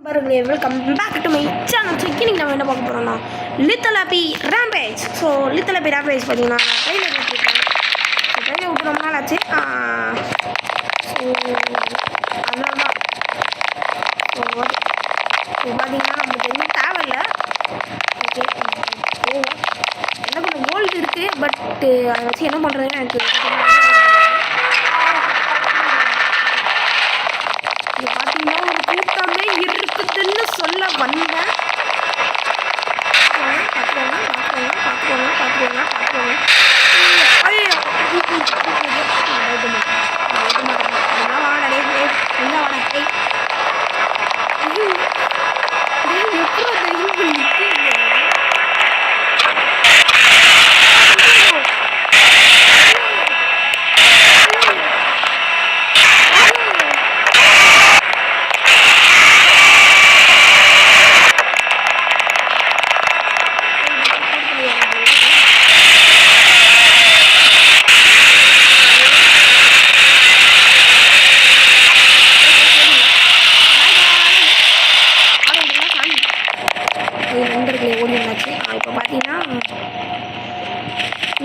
Welcome back to my channel. So, இன்னைக்கு நம்ம என்ன பார்க்க போறோம்னா Little Happy Rampage. So, Little Happy Rampage பார்த்தீங்கன்னா ட்ரெயிலர் விட்டுருக்கேன். ஸோ ட்ரெயிலர் விட்டு ரொம்ப நாள் ஆச்சு. ஸோ அதனால தான் ஸோ பார்த்தீங்கன்னா நமக்கு எதுவும் தேவையில்லை. ஓகே போவோம். என்ன கொஞ்சம் கோல்டு இருக்குது, பட் அதை வச்சு என்ன பண்ணுறதுன்னு எனக்கு பார்த்தீங்கன்னா ஒரு கூட்டமே இருக்குதுன்னு சொல்ல வந்தேன். பார்த்துக்கோங்க. ஓடினாச்சு. இப்போ பார்த்தீங்கன்னா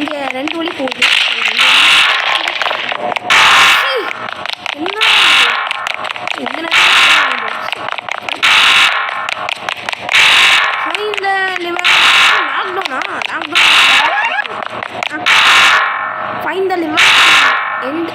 இங்கே 2 வழி போகுது. Find the liver end.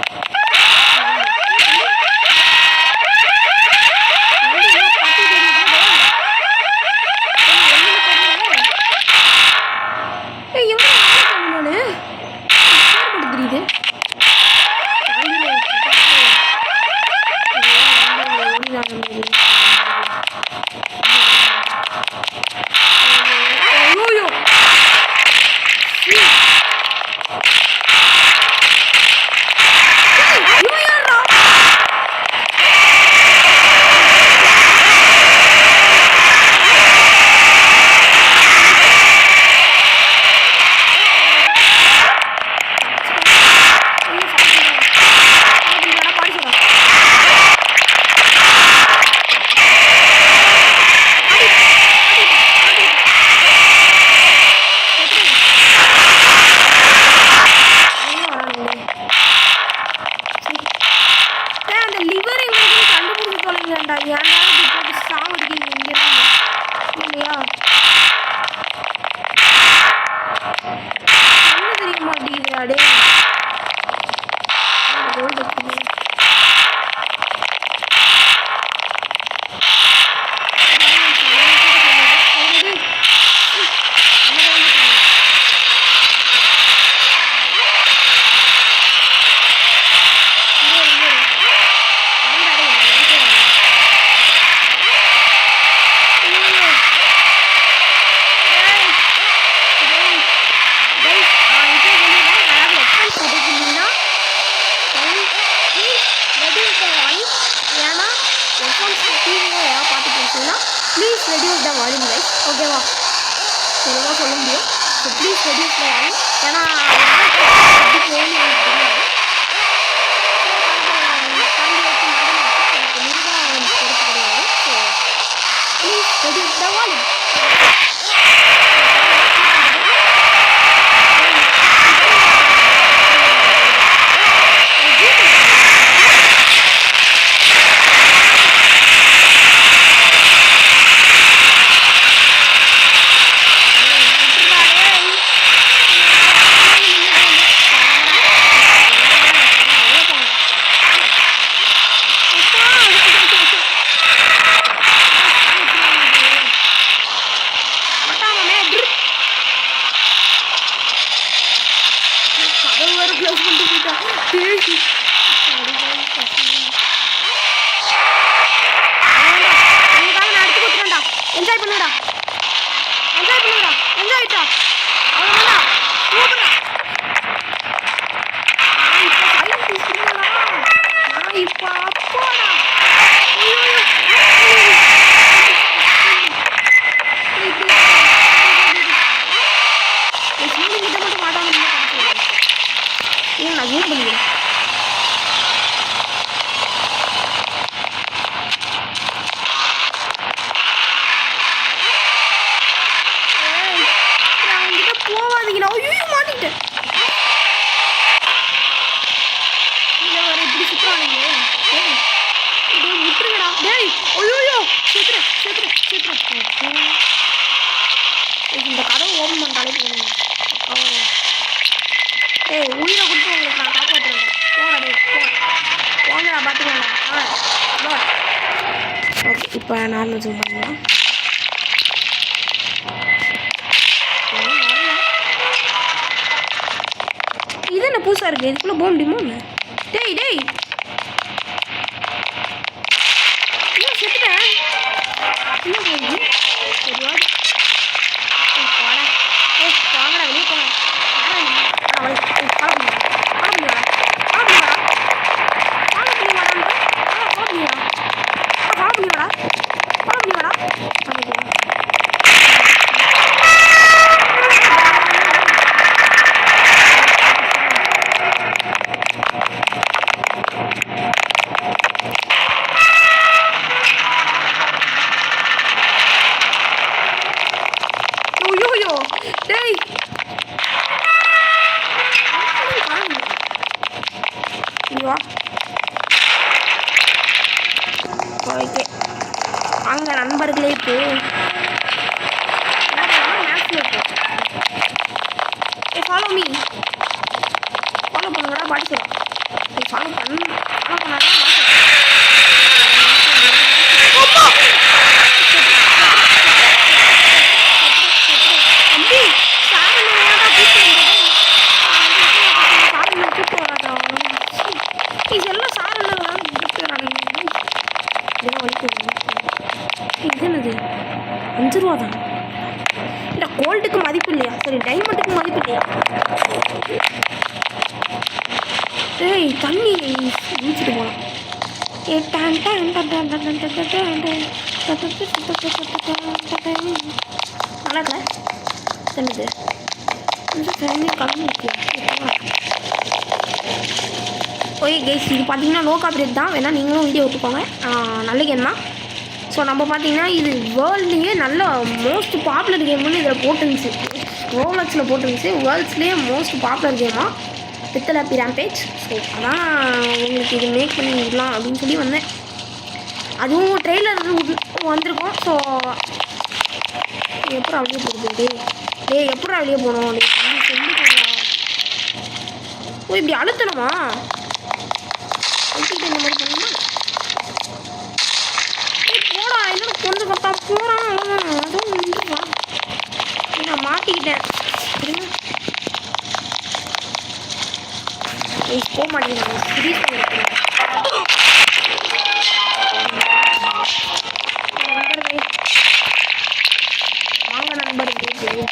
Please reduce the volume, guys. Okay, wow. Hello, சொல்ல முடியும். So please reduce the volume. ஏன்னா please reduce the volume. இப்போ நார்மல் ஜூம் பண்ணலாம். இது என்ன புதுசாக இருக்குது? இதுக்குள்ளே போக முடியுமா? டேய் டேய் இன்னும் செத்துட்டேன். இன்னும் போகுது. சரி வாடா வாங்கடா வெளியே போங்க. ஓகே வாங்க நண்பர்களே. இப்போ ஃபாலோ மீ. ஃபாலோ பண்ணுங்கடா பாடி சொல்லுவோம். ஃபாலோ பண்ணாதான் என்னது 5 ரூபா தான். இல்லை கோல்டுக்கு மதிப்பு இல்லையா? சரி டைமண்டுக்கு மதிப்பு இல்லையா? ஏய் தண்ணி ஊற்றிட்டு போகலாம். நல்லா இருக்கல என்னது தண்ணி கம்மி இருக்கியா? ஓகே கைஸ், இது பார்த்தீங்கன்னா லோ காப்பிரைட் தான். வேணால் நீங்களும் வீடியோ விட்டுக்கோங்க. நல்ல கேம் தான். ஸோ நம்ம பார்த்தீங்கன்னா இது வேர்ல்ட்லேயே நல்ல மோஸ்ட் பாப்புலர் கேம்னு இதில் போட்டுருந்துச்சு. ரோலக்ஸில் போட்டுருந்துச்சு. வேர்ல்ட்ஸ்லேயே மோஸ்ட் பாப்புலர் கேமாக லிட்டில் ஹாப்பி ரேம்பேஜ். ஸோ அதான் உங்களுக்கு இது மேக் பண்ணி விடலாம் அப்படின்னு சொல்லி வந்தேன். அதுவும் ட்ரெய்லர் வந்திருக்கோம். ஸோ எப்படா வெளியே போகிறது? எப்படா வெளியே போகணும்? சொல்லி ஓ இப்படி அழுத்தணுமா? அழுத்திட்டு இந்த மாதிரி பண்ணணுமா? போடா என்னோட கொஞ்சம் கட்டா போகிறான். அதுவும் நின்றுவான். நான் மாட்டிக்கிட்டேன். சரிங்க போக மாட்டேங்கிறேன். சீரியஸாக நண்பர்களே வாங்க நண்பர்களே.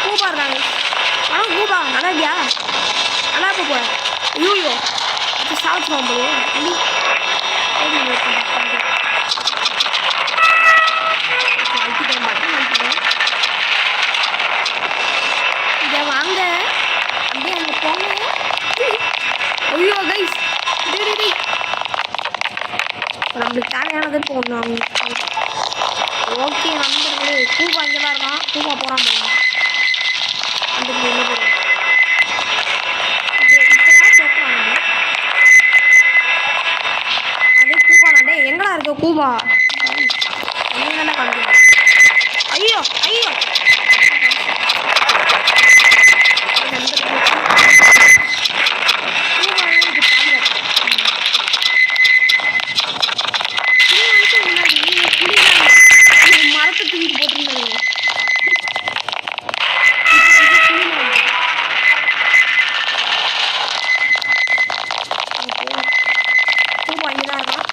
கூபா இருக்காங்க. ஆனால் கூபா நல்லா இல்லையா? நல்லா இருக்க போகிறேன். ஐயோ அது சாப்பிடுவோம் போது இதை வாங்க அப்படியே அங்கே போங்க. ஐயோ கைஸ் நம்மளுக்கு தேவையானது போடணும் அவங்க. ஓகே நண்பர்களே கூபா இங்கே தான் இருக்கான். கூபா போகிறான் பாருங்க. அந்த என்ன போடுறோம் அதே கூபா நாடே எங்கடா இருக்க கூபா? எங்கே காமிக்க? ஐயோ ஐயோ மரத்தை தூக்கி போட்டுருந்தாங்க. பூ வாங்கிதான் இருக்கான்.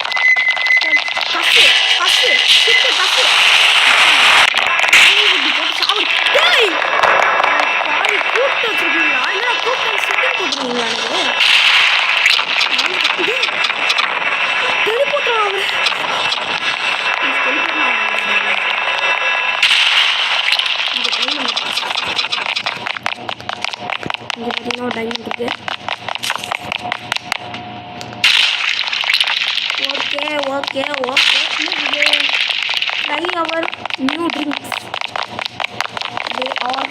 கசு கசு சுட்டு கசு போட்டு சாப்பிடு. பாதி கூப்பிட்டு வச்சிருக்கீங்களா? இல்லை கூப்பிட்டு சுட்டு போட்டுருக்கீங்களா? எனக்கு தெளிப்போட்டுருவான் அவரு. இங்கே பார்த்தீங்கன்னா டைமண்ட் இருக்குது. Okay okay okay try our new drinks. They are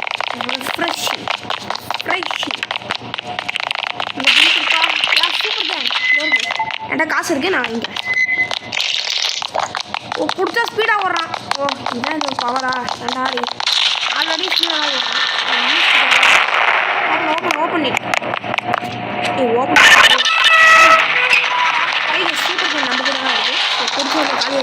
refreshing. இந்த ட்ரிங்க் இருக்கா? சூப்பர் தான். என்கிட்ட காசு இருக்குது, நான் வாங்கிக்கிறேன். ஓ பிடிச்சா ஸ்பீடாக ஓடுறான். ஓ இதான் இது பவரா ரெண்டாடி already open open super game நம்ம கூட தான் இருக்குது கொடுத்து ஒரு காலி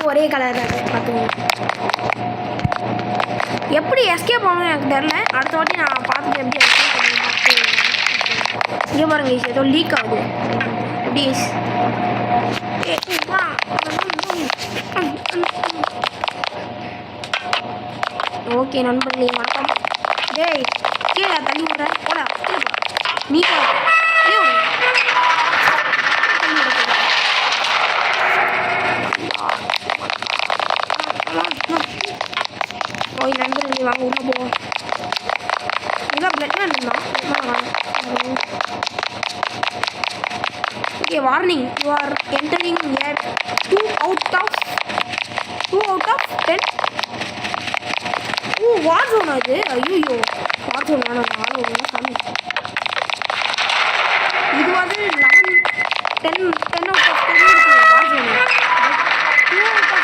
ஒரே கலர் பார்த்துக்கோங்க எப்படி எஸ்கேப் ஆகணும் எனக்கு தெரில அடுத்த வாட்டி நான் பார்த்துட்டு எப்படி எஸ்கேப் பண்ணணும் பார்த்து இங்கே பாருங்க ஈஸ் ஏதோ லீக் ஆகுது எப்படி ஓகே நண்பர்களே வணக்கம் டேய் கீழே தள்ளி விட்றேன் போடா கீழே போ நீ போ ஓய் நண்பர்களே வாங்க உள்ள போவோம் இதெல்லாம் பிளட் வேணும் okay warning you are entering at 2 out of 10 oh war zone அது ஐயோ வார் ஜோன் வேணும் நானும் ஒன்று சாமி இது வந்து 10 out of 10 இருக்குது வார் ஜோன் 2 out of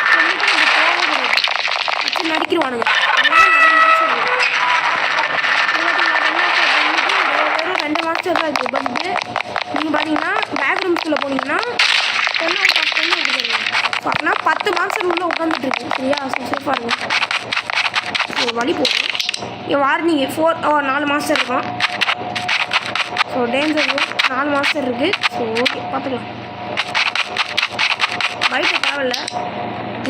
10 நடிக்கிடுவானுங்க வெறும் 2 மாஸ்டர் தான் இருக்குது பட் நீங்கள் பார்த்தீங்கன்னா பேக்ரூம்ஸ்குள்ளே போனீங்கன்னா 10 out of 10 எடுத்துக்கோங்க ஸோ அப்படின்னா 10 மாஸ்டர் உள்ளே உட்காந்துட்டு இருக்கு சரியா சேஃபாக இருக்கும் ஸோ வழி போகும் இங்கே வார்னிங் 4 மாஸ்டர் இருக்கும் ஸோ டேஞ்சர் 4 மாஸ்டர் இருக்குது ஸோ ஓகே பார்த்துக்கலாம் பைட்டை தேவையில்ல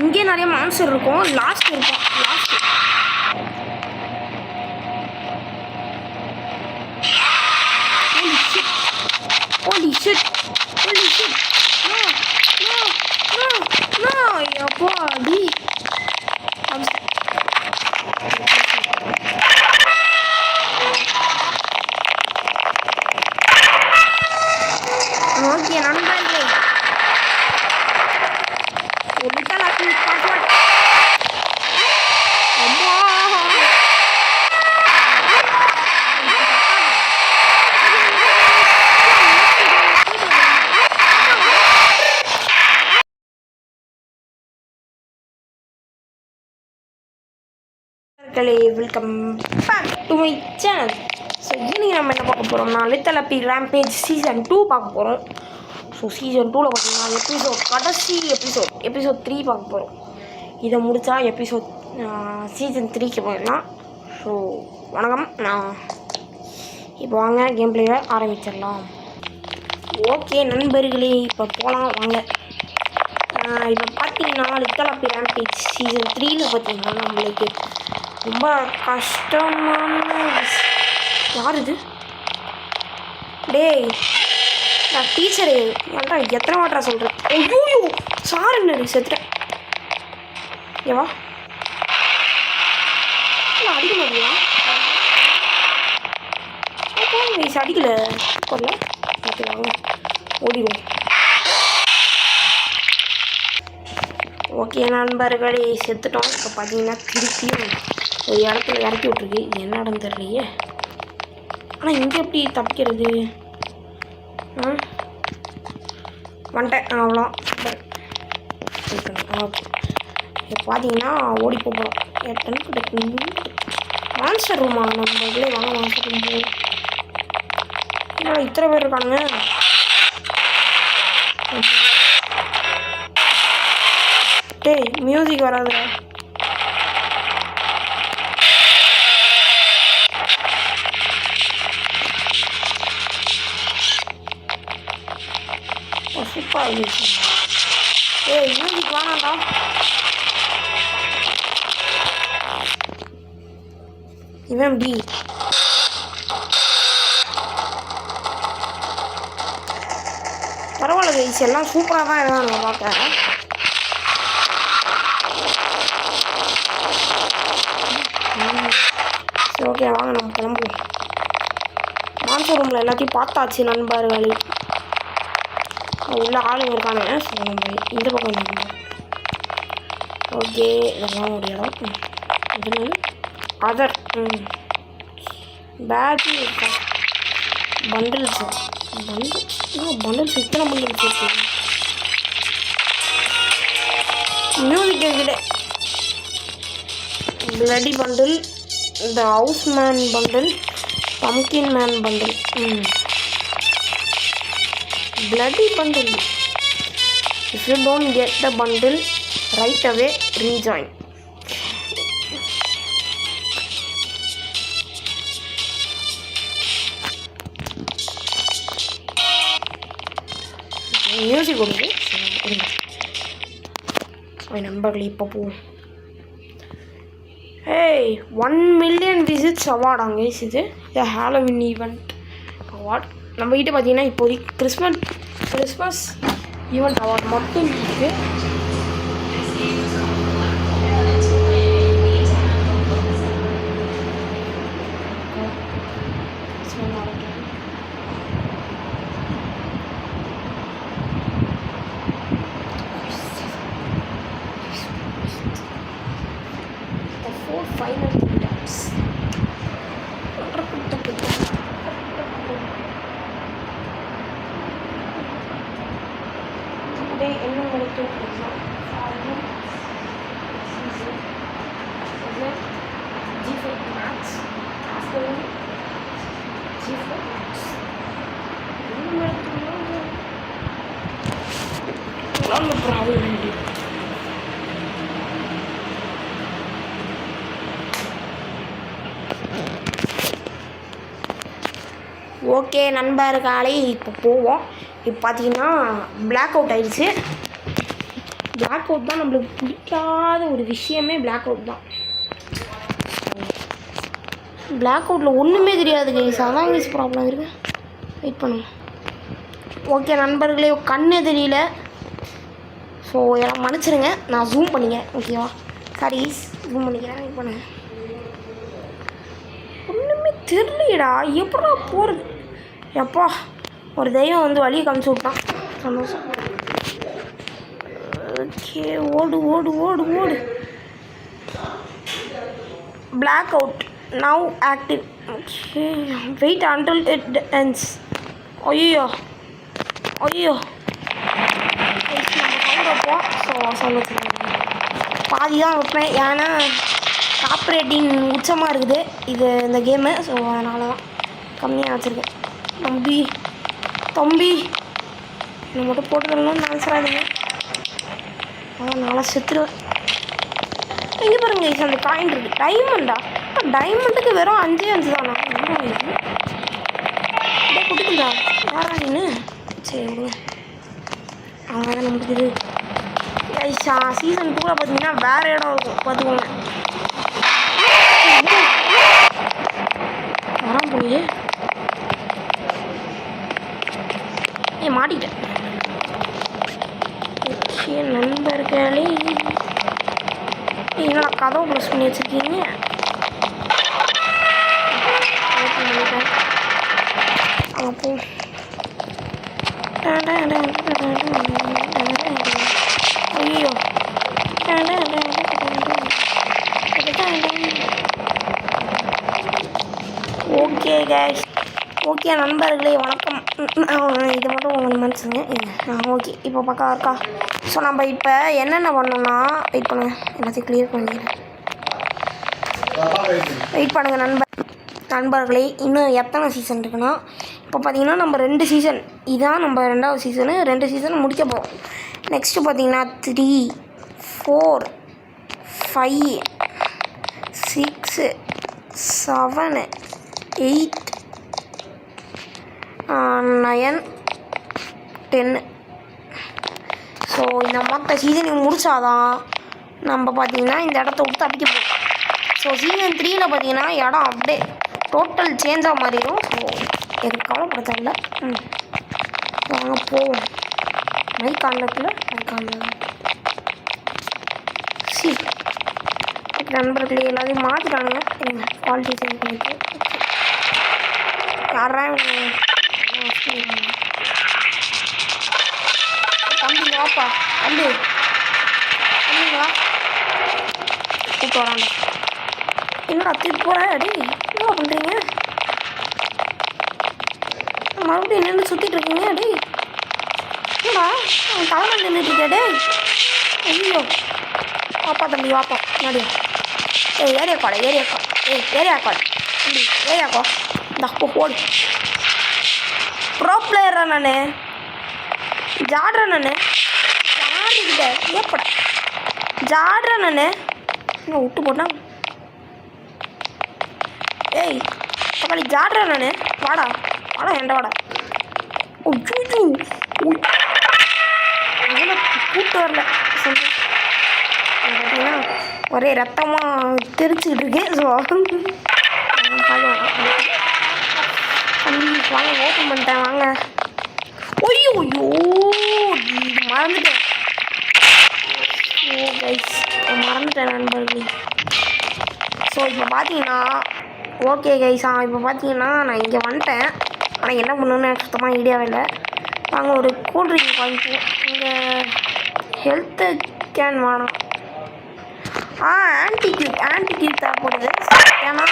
இங்கே நிறைய மான்ஸ்டர் இருக்கும் லாஸ்ட் இருக்கும் last Holy shit! No! Yappa, di. Okay, நண்பர்களே ஒலித்தலாப்பி பாஸ்வேர்ட் அம்மா welcome back to my channel. So இன்னைக்கு நம்ம என்ன பார்க்க போகிறோம்னா லித்தல் ரேம்பேஜ் சீசன் 2 பார்க்க போகிறோம். ஸோ சீசன் 2ல் பார்த்தீங்கன்னா கடைசி எபிசோட் 3 பார்க்க போகிறோம். இதை முடித்தா சீசன் 3க்கு போயிடலாம். ஸோ வணக்கம், நான் இப்போ வாங்க கேம் பிளேயை ஆரம்பிச்சிடலாம். ஓகே நண்பர்களே, இப்போ போகலாம் வாங்க. இப்போ பார்த்தீங்கன்னா லித்தல் ரேம்பேஜ் சீசன் 3ல் பார்த்தீங்கன்னா நம்மளுக்கு ரொம்ப கஷ்டமான யார் இது? டேய் நான் டீச்சரு ஏன்டா எத்தனை வாட்டரா சொல்கிறேன். ஐயோ சார் என்ன செத்துட்டேன். ஏவா அடிக்க மாட்டியா? வயசு அடிக்கல கொல்ல பார்த்துக்காங்க ஓடிடுவோம். ஓகே நண்பர்களே செத்துட்டோம். இப்போ பார்த்தீங்கன்னா திருப்பியும் ஒரு இடத்துல இறக்கி விட்ருக்கு. என்ன இடம் தெரியலையே. ஆனால் இங்கே எப்படி தப்பிக்கிறது? வந்துட்டேன் அவ்வளோ. ஓகே இப்போ பார்த்தீங்கன்னா ஓடி போகிறோம். மான்ஸ்டர் ரூமா நம்ம இதில் வாங்க மான்ஸ்டர் ரூம் போகும். என்னடா இத்தனை பேர் இருக்கானுங்க. டேய் மியூசிக் வராது. சூப்பர் ஏய் மியூசிக் வேணாண்டா. இவன் எப்படி பரவாயில்ல கைஸ், எல்லாம் சூப்பராக தான் இருக்காங்க பார்க்க. ஓகே வாங்க நம்ம கிளம்பலாம். ஸ்பான்சர் ரூமில் எல்லாத்தையும் பார்த்தாச்சு நண்பர்களே. உள்ள ஆளுங்க இருக்காங்க. ஸோ நம்ம இந்த பக்கம் நண்பர். ஓகே, இதெல்லாம் ஒரு இடம். இது அதர் பேட்ரி இருக்கா? பண்டில்ஸ் பண்டில்ஸ் இத்தனை பண்டில்ஸ் இருக்கு. மியூசிக் கேட்குது. Bloody bundle, the house man bundle, pumpkin man bundle. Bloody bundle. If you don't get the bundle right away, rejoin. Music கொடுங்க. நண்பர்களே இப்போ போவோம். ஏய் 1 million visits அவார்டாங்க இது ஹாலோவின் ஈவெண்ட் அவார்ட். நம்ம கிட்ட பார்த்தீங்கன்னா இப்போதைக்கு கிறிஸ்மஸ் ஈவெண்ட் அவார்ட் மட்டும் இருக்குது. ஓகே நண்பர்களே, இப்போ போவோம். இப்போ பார்த்தீங்கன்னா பிளாக் அவுட் ஆயிடுச்சு. பிளாக் அவுட் தான் நம்மளுக்கு பிடிக்காத ஒரு விஷயமே. பிளாக் அவுட் தான். பிளாக் அவுட்டில் ஒன்றுமே தெரியாது கைஸ். அதான் கைஸ் ப்ராப்ளம் இருக்குது. வெயிட் பண்ணுங்க. ஓகே நண்பர்களே, கண்ணே தெரியல. ஸோ எல்லாம் மன்னிச்சிருங்க, நான் ஜூம் பண்ணிக்கிறேன். ஓகேவா? சாரி, ஜூம் பண்ணிக்கிறேன். வெயிட் பண்ணுங்க. ஒன்றுமே தெரியலடா, எப்படா போகிறது? எப்பா ஒரு தெய்வம் வந்து வழியை காமிச்சு விட்டான். சந்தோஷம். ஓகே, ஓடு ஓடு ஓடு ஓடு. Black out now active. Okay, wait until it ends. ஐயோ ஐயோ, நம்ம சவுண்ட் வைப்போம். ஸோ சவுண்ட் பாதி தான் வைப்பேன், ஏன்னா காப்ரேட்டிங் உச்சமாக இருக்குது இந்த கேமு. ஸோ அதனால தான் கம்மியாக வச்சுருக்கேன். தம்பி என்னை மட்டும் போட்டுக்கணும்னு நினச்சிடாதீங்க, அதான் நல்லா செத்துருவேன். இங்கே பாருங்க கைஸ், அந்த காயின் இருக்குது. டைமண்டா? டைமண்டுக்கு வெறும் 5 தானா? அப்படியே கொடுக்குதா? யாரா நீன்னு? சரி விடுங்க, அவ்வளோதான் நம்மளுக்கு இது. சீசன் 2 பார்த்தீங்கன்னா வேறு இடம் இருக்கும், பார்த்துக்கோங்க. வரான் போய் மாட்டிக்கிட்டேன். ஓகே நண்பர்களே, என்னடா கதவை க்ளோஸ் பண்ணி வச்சுருக்கீங்க? அப்போ ஐயோ, ஓகே கைஸ். ஓகே நண்பர்களே, வணக்கம். இது மட்டும் உங்களுக்கு மன்னிச்சுங்க. ஓகே, இப்போ பக்கம் இருக்கா? ஸோ நம்ம இப்போ என்னென்ன பண்ணோம்னா, வெயிட் பண்ணுங்கள், எல்லாத்தையும் கிளியர் பண்ணிக்கிறேன். வெயிட் பண்ணுங்கள் நண்பர்களே, இன்னும் எத்தனை சீசன் இருக்குன்னா, இப்போ பார்த்தீங்கன்னா நம்ம 2 சீசன், இதுதான் நம்ம 2வது சீசனு. 2 சீசன் முடிக்க போகிறோம். நெக்ஸ்ட்டு பார்த்தீங்கன்னா 3, 4, 5, 6, 7, 8, 9, 10. ஸோ இந்த மொத்த சீசன் முடிச்சாதான் நம்ம பார்த்தீங்கன்னா இந்த இடத்த விட்டு தப்பிக்க போகும். ஸோ சீசன் 3ல் பார்த்தீங்கன்னா இடம் அப்படியே டோட்டல் சேஞ்சாக மாறிடும். ஸோ எதுக்கு கவலைப்பட வாங்க போவோம். மைக் ஆன்லத்தில் சி நண்பர்களே, எல்லாத்தையும் மாற்றிட்டானுங்க. குவாலிட்டி சேஞ்ச் பண்ணிட்டு யாரா தம்பி வாப்பா தம்பி தம்பிங்களா கூப்பிட்டு வராண்டா. என்னடா தூக்கி போகிற அடி என்ன பண்ணுறீங்க? மறுபடியும் நின்று சுற்றிட்டு இருக்கீங்க அடி. என்னடா அவன் தலைமை நின்றுட்டு இருக்கே டே. ஐயோ வாப்பா தம்பி வாப்பா முன்னாடியா. ஏரியாக்கா ஏரியாக்கா தம்பி ஏரியாக்கா இந்த அப்போ போடு. ப்ரோ பிளேயரா நான் ஜாடுறேன் நான் யாருக்கிட்ட ஏப்பட ஜாடுறேன் நான் என்ன விட்டு போட்டா. ஏய் தக்காளி ஜாடுறேன் நான் வாடா வாடா என்ட வாடா. கூப்பிட்டு வரல பார்த்தீங்கன்னா ஒரே ரத்தமாக தெரிச்சுக்கிட்டு இருக்கு. ஸோ தம்பி வாங்க ஓப்பன் பண்ணிட்டேன் வாங்க. ஐயோ ஐயோ மறந்துட்டேன். ஓ கைஸ் மறந்துட்டேன் நண்பர்களே. ஸோ இப்போ பார்த்தீங்கன்னா ஓகே கைஸா இப்போ பார்த்தீங்கன்னா நான் இங்கே வந்துட்டேன். ஆனால் என்ன பண்ணணுன்னு எனக்கு சுத்தமாக ஐடியாவே இல்லை. நாங்கள் ஒரு கூல்ட்ரிங்க் வாங்கிப்போம். இங்கே ஹெல்த்து கேன் வேணும். ஆன்டிக்யூட் தேவைப்படுது. ஏன்னா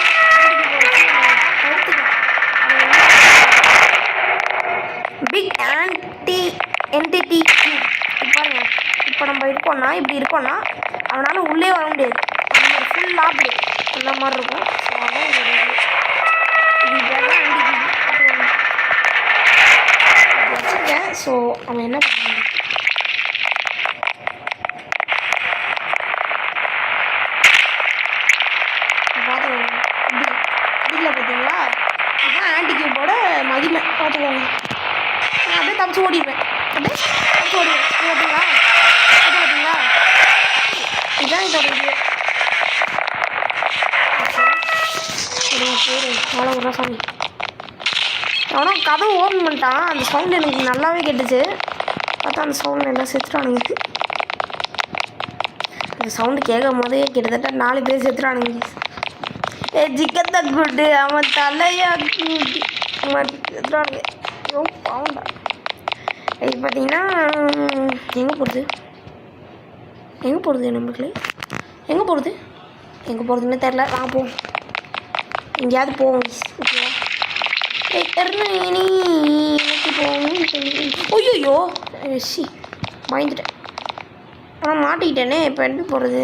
பிக் என்டிட்டி கியூப். பாருங்க இப்போ நம்ம இருக்கோம்னா இப்படி இருக்கோம்னா அவனால் உள்ளே வர முடியாது. அந்த மாதிரி ஃபுல் லாப்டு அந்த மாதிரி இருக்கும். ஸோ அதான் இது இதெல்லாம் ஆன்டிக்யூட் வச்சுருக்கேன். ஸோ அவன் என்ன பண்ணுவாங்க பார்த்தீங்களா? இதுதான் ஆன்டிக்யூபோட மகிமை பார்த்துக்கோங்க. நான் அப்படியே தப்பிச்சு ஓடிடுவேன். அப்படியே தப்பிச்சு ஓடிடுவேன். பார்த்தீங்களா பார்த்தீங்களா இதுதான் இதோட இது. அவ்வளோ ஒரு சாமி ஆனால் கதவு ஓப்பன் பண்ணிட்டான். அந்த சவுண்டு எனக்கு நல்லாவே கேட்டுச்சு. பார்த்தா அந்த சவுண்டு எல்லாம் செத்துட்டானுங்க. அந்த சவுண்டு கேட்கும் போதே கிட்டத்தட்ட 4 பேர் செத்துட்டானுங்க. ஜிக்கத்த குட்டு அவன் தலையா கூட்டி செத்துட்டானுங்க. ஐயோ பாவண்டா. இது பார்த்தீங்கன்னா எங்கே போகிறது நம்மளுக்கு எங்கே போகிறதுன்னு தெரில. நான் போவோம் எங்கேயாவது போவோம். ஓகேவா எனக்கு போவோம். ஐயோ சி பயந்துட்டேன். ஆனால் மாட்டிக்கிட்டேனே. இப்போ எப்படி போகிறது?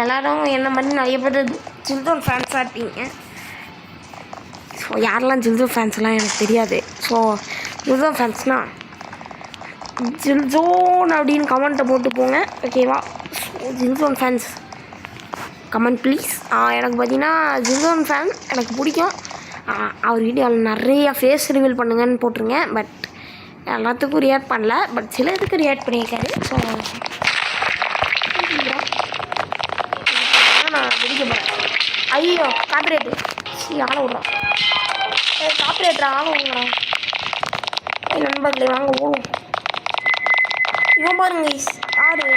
எல்லோரும் என்ன மாதிரி நிறைய பேர் ஜில்ஜோன் ஃபேன்ஸாக இருப்பீங்க. ஸோ யாரெல்லாம் ஜில்ஜோன் ஃபேன்ஸ்லாம் எனக்கு தெரியாது. ஸோ ஜில்ஜோன் ஃபேன்ஸ்னால் ஜில்ஜோன் அப்படின்னு கமெண்ட்டை போட்டு போங்க. ஓகேவா? ஸோ ஜில்ஜோன் ஃபேன்ஸ் கமெண்ட் ப்ளீஸ். எனக்கு பார்த்தீங்கன்னா ஜில்ஜோன் ஃபேன் எனக்கு பிடிக்கும். அவர் வீடியோவில் நிறையா ஃபேஸ் ரிவீல் பண்ணுங்கன்னு போட்டிருங்க. பட் எல்லாத்துக்கும் ரியாக்ட் பண்ணல. பட் சில இதுக்கு ரியாக்ட் பண்ணியிருக்காரு. ஸோ நான் பிடிக்க போகிறேன். ஐயோ காப்பிரேட்டு ஆளை விட்றான். காப்பிரேட்டரா ஆளை விடுறான். நண்பர்களே வாங்க ஓடும். இவன் பாருங்க யாரு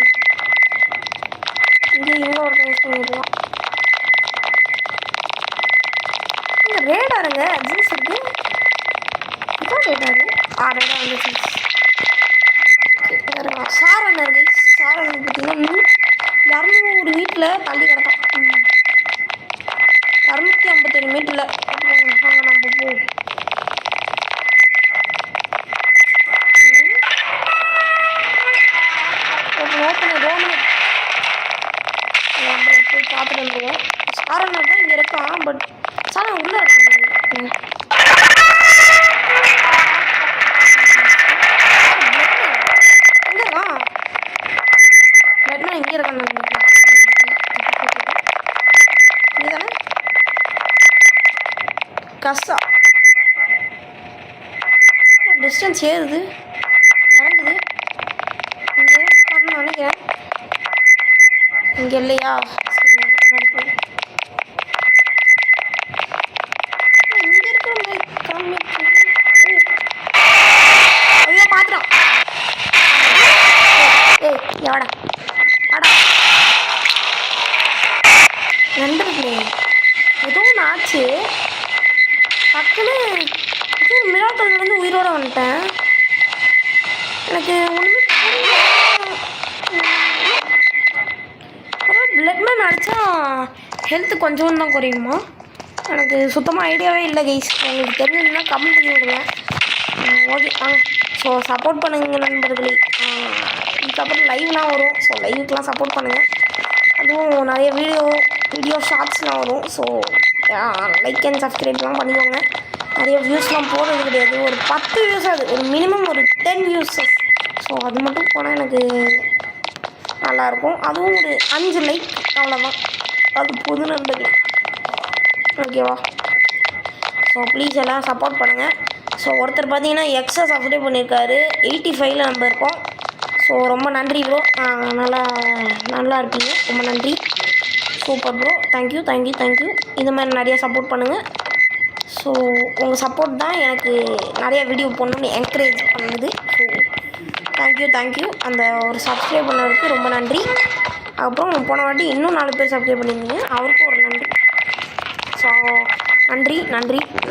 இங்கே ஒருத்தன் யூஸ் பண்ணிடுவான். இங்கே ரேடாருங்க ஜூஸ் இருக்கு. இதான் ரேடாரு. ரேடா வந்துச்சு. சாரணர் சாரணர் பார்த்தீங்கன்னா 200 மீட்டரில் தள்ளி கிடக்கான். 257 மீட்டரில். வாங்க நம்ம போவோம். போய் பார்த்துட்டு வந்துடுவோம். சாரணர் தான் இங்கே இருக்கான். பட் சாரணர் உள்ளே இருக்காங்க. எங்கே இருக்கான்? பட்னா இங்கே இருக்கான். இங்கே தானே கஷ்டா டிஸ்டன்ஸ் ஏறுது இறங்குது. இங்கே இருக்கான்னு நினைக்கிறேன். இங்கே இல்லையா? இங்கே இருக்கிற ஐயோ பார்த்துட்டான். பார்த்தேன். எனக்கு ஒன்றுமே பிளட் மேன் அடித்தா ஹெல்த்து கொஞ்சம் தான் குறையுமா? எனக்கு சுத்தமாக ஐடியாவே இல்லை கைஸ். உங்களுக்கு தெரிஞ்சதுன்னா கமெண்ட் பண்ணி விடுங்க. ஓகே ஸோ சப்போர்ட் பண்ணுங்க நண்பர்களே. இதுக்கப்புறம் லைவ்லாம் வரும். ஸோ லைவுக்கெலாம் சப்போர்ட் பண்ணுங்கள். அதுவும் நிறைய வீடியோ ஷார்ட்ஸ்லாம் வரும். ஸோ லைக் அண்ட் சப்ஸ்கிரைப்லாம் பண்ணிக்கோங்க. நிறைய வியூஸ்லாம் போடுறது கிடையாது. ஒரு 10 வியூஸ், அது ஒரு மினிமம் ஒரு 10 வியூஸஸ். ஸோ அது மட்டும் போனால் எனக்கு நல்லாயிருக்கும். அதுவும் ஒரு 5 லைக், அவ்வளோதான். அது புது நண்பர்கள், ஓகேவா? ஸோ ப்ளீஸ் எல்லாம் சப்போர்ட் பண்ணுங்கள். ஸோ ஒருத்தர் பார்த்தீங்கன்னா எக்ஸ்ட்ரா சப்ஸ்கிரைப் பண்ணியிருக்காரு. 85ல் நம்ம இருக்கோம். ஸோ ரொம்ப நன்றி ப்ரோ. நல்லா இருக்கீங்க, ரொம்ப நன்றி. Super bro, thank you. இந்த மாதிரி நிறையா சப்போர்ட் பண்ணுங்கள். ஸோ உங்கள் சப்போர்ட் தான் எனக்கு நிறைய வீடியோ போடணுன்னு என்கரேஜ் பண்ணுது. So thank you. அந்த ஒரு சப்ஸ்கிரைப் பண்ணதுக்கு ரொம்ப நன்றி. அப்புறம் போன வாட்டி இன்னும் 4 பேர் சப்ஸ்கிரைப் பண்ணியிருந்தீங்க, அவருக்கும் ஒரு நன்றி. ஸோ நன்றி,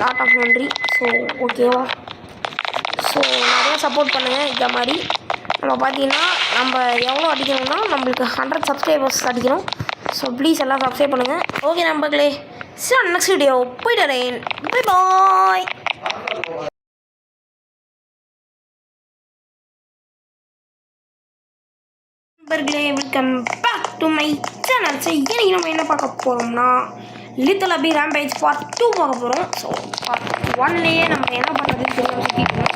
லாட் ஆஃப் நன்றி. ஸோ ஓகேவா? ஸோ நிறையா சப்போர்ட் பண்ணுங்கள். இந்த மாதிரி நம்ம பார்த்தீங்கன்னா நம்ம எவ்வளோ அடிக்கணும்னா நம்மளுக்கு 100 சப்ஸ்கிரைபர்ஸ் அடிக்கணும். ஸோ ப்ளீஸ் எல்லாம் சப்ஸ்கிரைப் பண்ணுங்கள். ஓகே நண்பர்களே, சரி நெக்ஸ்ட் வீடியோ போயிட்டு வரேன். பை பாய் நண்பர்களே, welcome back to my channel. So இன்னைக்கு நம்ம என்ன பார்க்க போகிறோம்னா லிட்டில் அபி ரேம்பேஜ் பார்ட் 2 பார்க்க போகிறோம். ஸோ பார்ட் 1லேயே நம்ம என்ன பண்ணுறதுன்னு தெரியாமல் சுற்றிட்டோம்.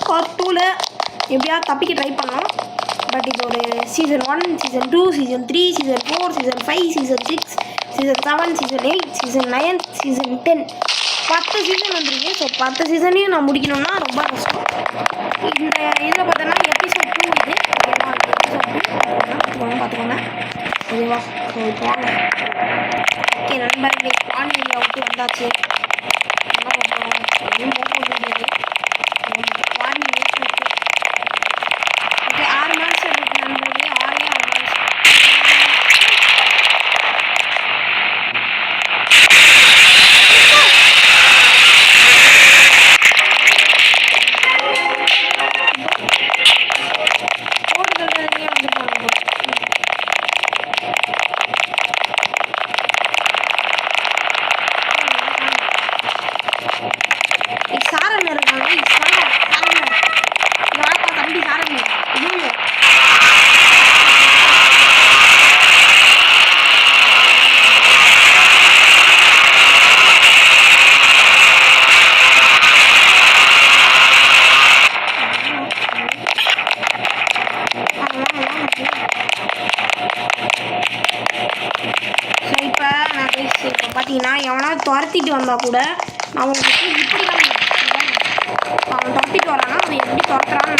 பார்ட் 2ல் எப்படியாவது தப்பிக்க ட்ரை பண்ணோம். பட் இது ஒரு season 1, season 2, season 3, season 4, season 5, season 6, season 7, season 8, season 9, season 10, 10 season வந்துருக்கு. ஸோ 10 சீசனையும் நான் முடிக்கணும்னா ரொம்ப கஷ்டம். இந்த இதில் பார்த்தோன்னா எபிசோட் 2 இது. ஓகேவா? எபிசோட் 2 பார்த்துக்கோங்க. ஓகேவா? ஸோ போங்க. ஓகே நண்பர்களே, ஆன் ஏரியா விட்டு வந்தாச்சு. என்ன பண்ணுறோம்? எதுவும் போக முடியாது. வார்னிங் இருக்குது. ஓகே, 6 மாதம் இருக்குது நண்பர்களே. 6 மாதம். இப்போ பார்த்தீங்கன்னா எவனாவது துரத்திட்டு வந்தால் கூட நான் உங்களுக்கு இப்படி தான் அவன் துரத்திட்டு வரானா, அவன் எப்படி துரத்துறான்னு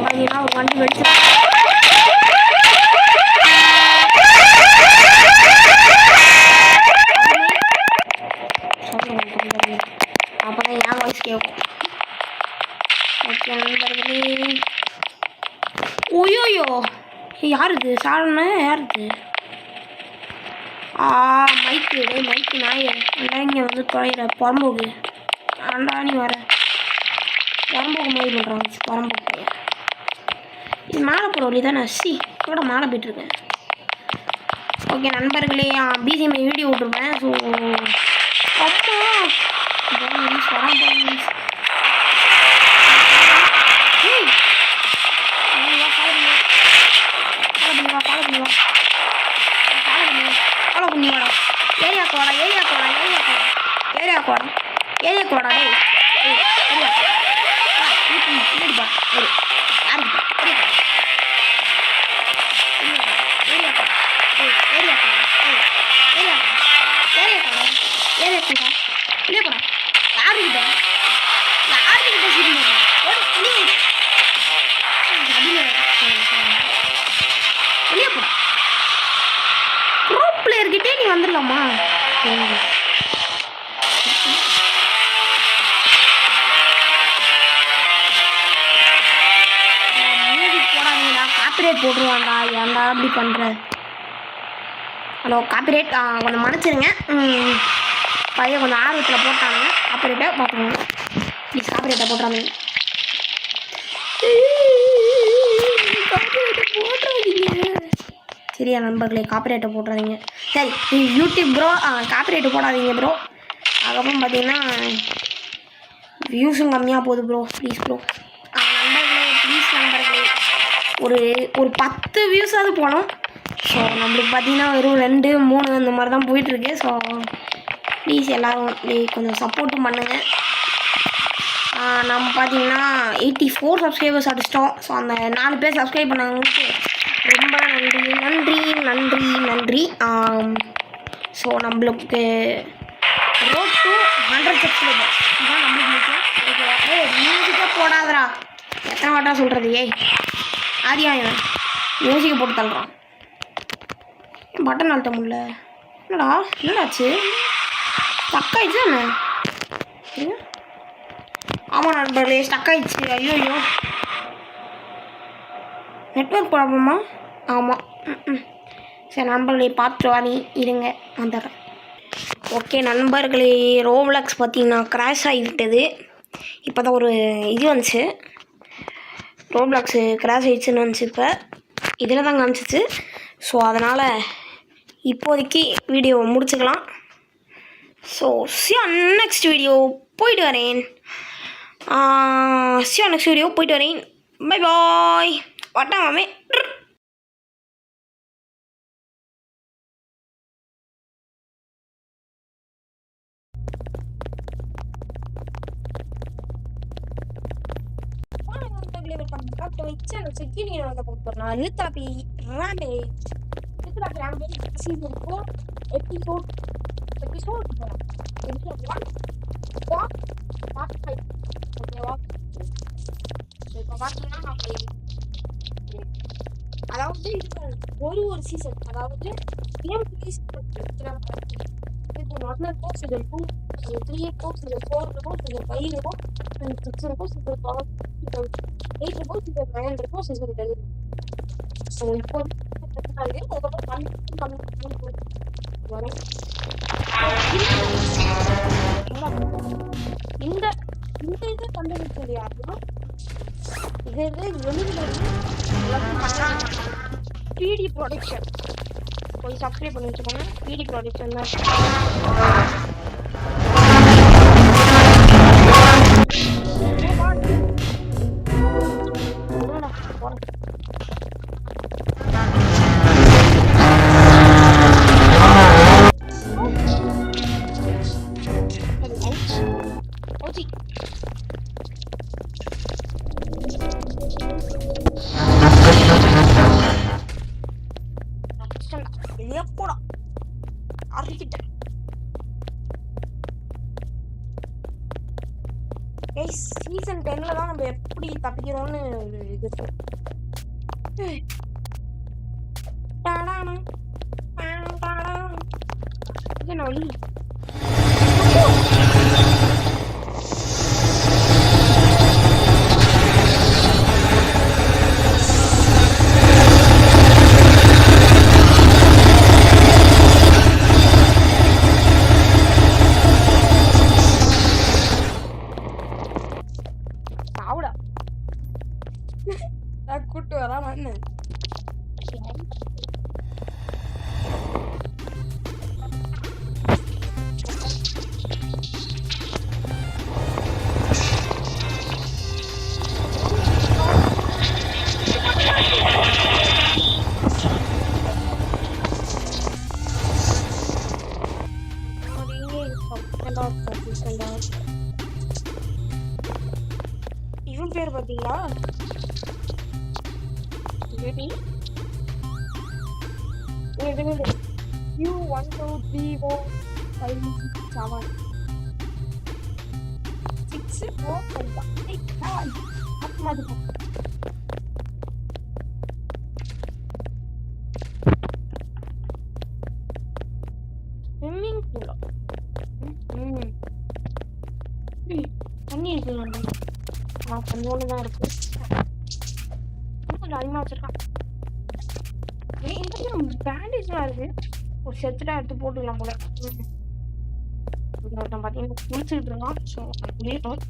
பார்த்தீங்கன்னா ஒரு வண்டி வெடிச்சு அப்போ தான் என் வாய்ஸ் கேட்கும். ஓகே நண்பர்களே. ஓயோயோ, யார் இது? சாரண்ணா யார் இது? மைக்கு. மைக்கு நாய் இங்கே வந்து தொலைகிற புறம்போக்கு. ஆண்டா நீ வர புறம்போக்கு மாதிரி பண்ணுறாங்க. புறம்போக்கு இது மேலே போகிற வழி தானே. கூட மேலே போய்ட்டுருக்கேன். ஓகே நண்பர்களே, பிஜிஎம் வீடியோ விட்டுருப்பேன். ஸோ அப்பா ப்ளீஸ் வரான் ப்ளீஸ். ஃபாலோ பண்ணி வாடா. ஏரியாக்கு வாடா டேய். ஏரியா பின்னாடிப்பா. ஒரு யாருக்கு ஏரியாக்குடா இல்லையே போடா. யாருக்கிட்ட சீக்கிரம் வெளியே போடா. ப்ரோ பிளேயர்கிட்டே நீ வந்துடலாமா? மியூசிக் போடாதீங்கடா, காப்பிரைட் போட்டுருவான்டா. ஏன்டா அப்படி பண்ணுற? ஹலோ காப்பிரைட், கொஞ்சம் மன்னிச்சிருங்க. பையன் கொஞ்சம் ஆர்வத்தில் போட்டானுங்க. காப்பிரைட்டை பார்த்துக்கோங்க ப்ளீஸ், காப்பிரைட்டை போட்டுறாதீங்க. சரியா நண்பர்களே, காப்பிரைட்டை போட்டுறாதீங்க. சரி யூடியூப் ப்ரோ காப்பிரைட்டு போடாதீங்க ப்ரோ. அதுக்கப்புறம் பார்த்தீங்கன்னா வியூஸும் கம்மியாக போகுது ப்ரோ. ப்ளீஸ் ப்ரோ நண்பர்களே, ப்ளீஸ் நண்பர்களே, ஒரு 10 வியூஸாவது போகணும். ஸோ நம்மளுக்கு பார்த்தீங்கன்னா வெறும் 2 3 அந்த மாதிரி தான் போயிட்டுருக்கு. ஸோ ப்ளீஸ் எல்லோரும் கொஞ்சம் சப்போர்ட்டும் பண்ணுங்கள். நம்ம பார்த்தீங்கன்னா 84 சப்ஸ்கிரைபர்ஸ் அடிச்சிட்டோம். ஸோ அந்த 4 பேர் சப்ஸ்கிரைப் பண்ணவங்களுக்கு ரொம்ப நன்றி நன்றி நன்றி நன்றி. ஸோ நம்மளுக்கு ரோட் டு 100 சப்ஸ்கிரைபர்ஸ் இதுதான் நம்மளுக்கு முக்கியம். ஓகே மியூசிக்காக போடாதரா, எத்தனை வாட்டா சொல்கிறது? ஆதியாயம் மியூசிக்கை போட்டு தள்ளுறான். பட்டன் அழுத்த முடியல. என்னடாச்சு? ஸ்டக் ஆயிடுச்சு என்ன? ஆமாம் நண்பர்களே, ஸ்டக் ஆயிடுச்சு. ஐயோ நெட்வொர்க் ப்ராப்ளமா? ஆமாம். சரி நண்பர்களே, பார்த்துட்டு வாணி இருங்க, வந்துடுறேன். ஓகே நண்பர்களே, ரோப்ளாக்ஸ் பார்த்தீங்கன்னா கிராஷ் ஆகிவிட்டது. இப்போ தான் ஒரு இது வந்துச்சு, ரோப்ளாக்ஸு கிராஷ் ஆகிடுச்சுன்னு வந்துச்சு. இப்போ இதில் தான் காமிச்சிச்சு. ஸோ அதனால் இப்போதைக்கு வீடியோ முடிச்சுக்கலாம். ஸோ நெக்ஸ்ட் வீடியோ போயிட்டு வரேன். நெக்ஸ்ட் வீடியோ போயிட்டு வரேன். Bye bye. வட்டாமே. அதாவது ஒரு சீசன், அதாவது Season 1 Season 2 Season 3 Season 4 Season 5 Season 6 Season 7 Season 8 Season 9 Season 10. So இப்போ இந்த இதை கண்டுபிடிச்சது யாருன்னா இது பிடி ப்ரொடக்ஷன். போய் சப்ஸ்கிரைப் பண்ணி வச்சுக்கோங்க. பிடி ப்ரொடக்ஷன் தான். சீசன் 10ல தான் நம்ம எப்படி தப்பிக்கிறோம்னு இது வழி. கூட்டு வரா மண்ணு இவன் பேர் பாத்தீங்களா? Maybe you 1 2 3 4 5 6 7 6 4 5 8 9 அப்படி ஸ்விம்மிங் பூல். தண்ணி இருக்கு. கொஞ்சோண்டு தான் இருக்கு. கொஞ்சம் அதிகமாக வச்சிருக்கான். பேண்டேஜ்லாம் இருக்கு. ஒரு செத்துட்டா எடுத்து போட்டுக்கலாம் போல. ஒருத்தன் பார்த்தீங்கன்னா குளிச்சுட்டு இருக்கான். ஸோ அது குளியட்டும்.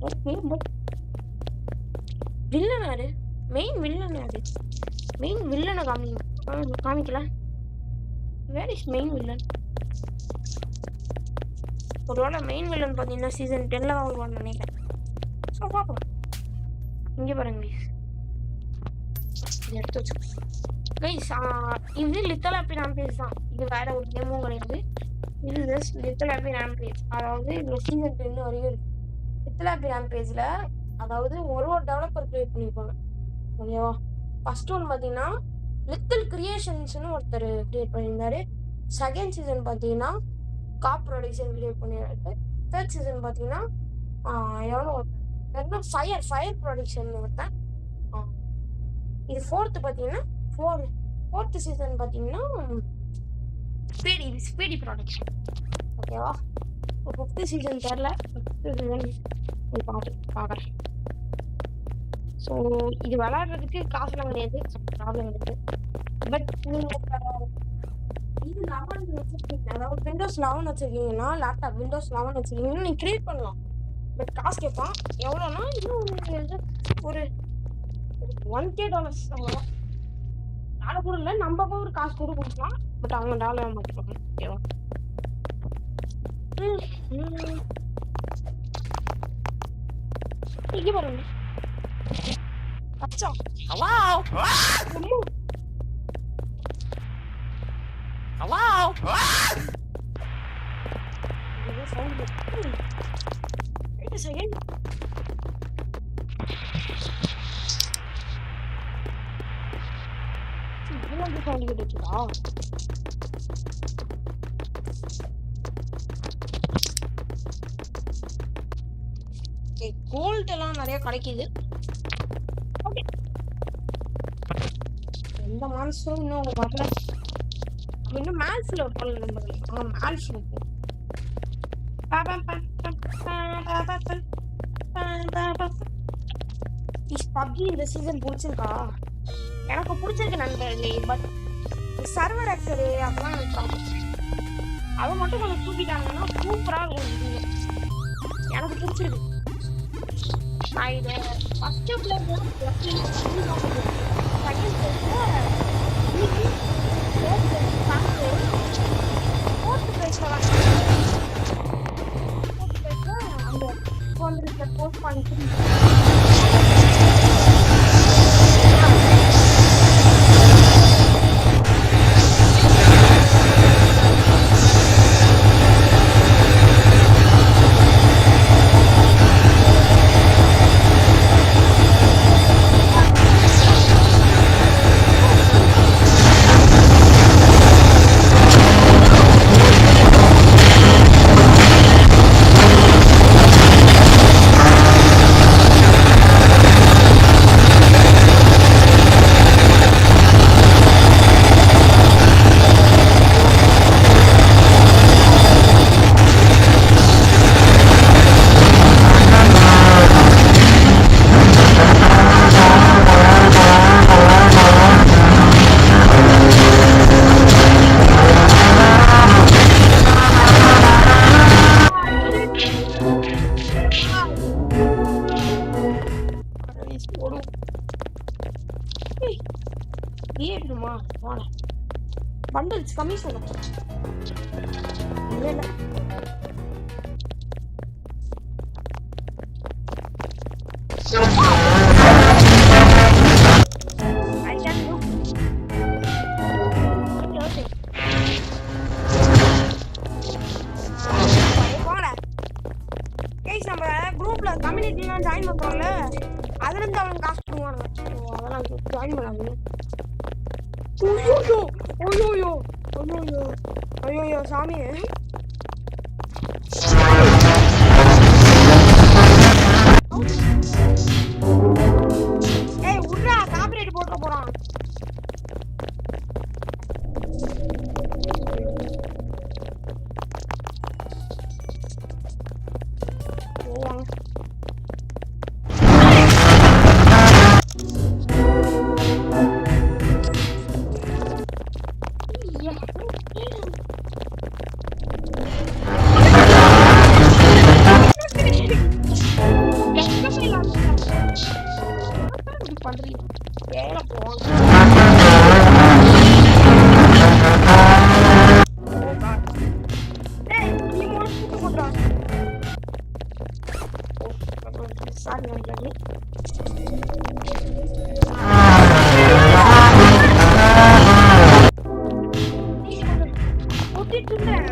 ஓகே பட் வில்லன் யாரு? மெயின் வில்லன் யாரு? மெயின் வில்லனை காமிக்கல. Where is main villain? ஒருவேளை மெயின் வில்லன் பார்த்தீங்கன்னா சீசன் 10ல் வருவான்னு நினைக்கிறேன். ஸோ பார்ப்போம். இங்கே பாருங்க எடுத்து வச்சு கைஸ். இது லிட்டில் ஹாப்பி ரேம்பேஜ் தான். இது வேற ஒரு கேமும் கிடையாது. இது ஜஸ்ட் லிட்டில் ஹாப்பி ரேம்பேஜ். அதாவது இது சீசன் 10 வரையும் இருக்கு. லிட்டில் ஹாப்பி ரேம்பேஜில் அதாவது ஒரு டெவலப்பர் கிரியேட் பண்ணியிருப்பாங்க. ஓகேவா? ஃபர்ஸ்ட் ஒன் பார்த்தீங்கன்னா லிட்டில் கிரியேஷன்ஸ்னு ஒருத்தர் கிரியேட் பண்ணியிருந்தாரு. செகண்ட் சீசன் பார்த்தீங்கன்னா காப் ப்ரொடக்ஷன் கிரியேட் பண்ணியிருக்காரு. தேர்ட் சீசன் பார்த்தீங்கன்னா எவ்வளோ ஒருத்தன் ஃபயர் ப்ரொடக்ஷன் ஒருத்தன். இது ஃபோர்த்து பார்த்தீங்கன்னா ஃபோர்த்து சீசன் பார்த்தீங்கன்னா ஸ்பீடி ப்ரொடக்ஷன். ஓகேவா? இப்போ ஃபிஃப்த்து சீசன் தெரில. ஃபிஃப்த்து சீசன் போய் பார்க்குறேன். ஸோ இது விளையாடுறதுக்கு காசுலாம் கிடையாது. ப்ராப்ளம் இருக்குது. பட் நீங்கள் இது 11 வச்சுருக்கீங்க, அதாவது விண்டோஸ் 11 வச்சுருக்கீங்கன்னா, லேப்டாப் விண்டோஸ் 11 வச்சுருக்கீங்கன்னா நீங்கள் க்ரியேட் பண்ணலாம். பட் காசு கேட்பான். எவ்வளோனா இன்னும் ஒரு $1K அவ்வளோதான். டாலர் கூட இல்லை, நம்ம ஒரு காசு கூட கொடுக்கலாம். பட் அவங்க டாலர் மாற்றிப்பாங்க. ஓகேவா? இங்கே பாருங்க. அச்சா hello sound. Wait a second. இதெல்லாம் சவுண்ட் கேட்டுச்சா? கோல்ட் எல்லாம் நிறைய கிடைக்குது. ஓகே, எந்த மான்ஸ்டரும் இன்னும் வரல. இன்னும் மேல்ஸ்ல ஒரு பால் நம்பர். மேல்ஸ் இருக்கும். பப்ஜி இந்த சீசன் பிடிச்சிருக்கா? எனக்கு பிடிச்சிருக்கு நண்பர்களே. பட் சர்வர் ஆக்டரு அதெல்லாம் எனக்கு ப்ராப்ளம். அதை மட்டும் கொஞ்சம் தூக்கிட்டாங்கன்னா சூப்பராக இருக்கும். எனக்கு பிடிச்சிருக்கு. நான் இதை ஃபஸ்ட்டு பிளேயர் செகண்ட் ஃபோர்த்து பிளேஸில் அந்த போஸ்ட் பண்ணிட்டு ஏறுமா வாடா. பண்டல்ஸ் கம்மி சொல்லுங்க. இல்லை நம்ம குரூப்ல கம்யூனிட்டிலாம் ஜாயின் பண்றோம்ல, அதுல இருந்து அவங்க காசு பண்ணுவாங்க. அதெல்லாம் ஜாயின் பண்ணாங்க. ஐயோ சாமி. ஏய் உட்ரா, காப்பிரைட் போட்டு போறான். சாரி நினைக்காது. ஊத்திட்டு இருந்தேன்.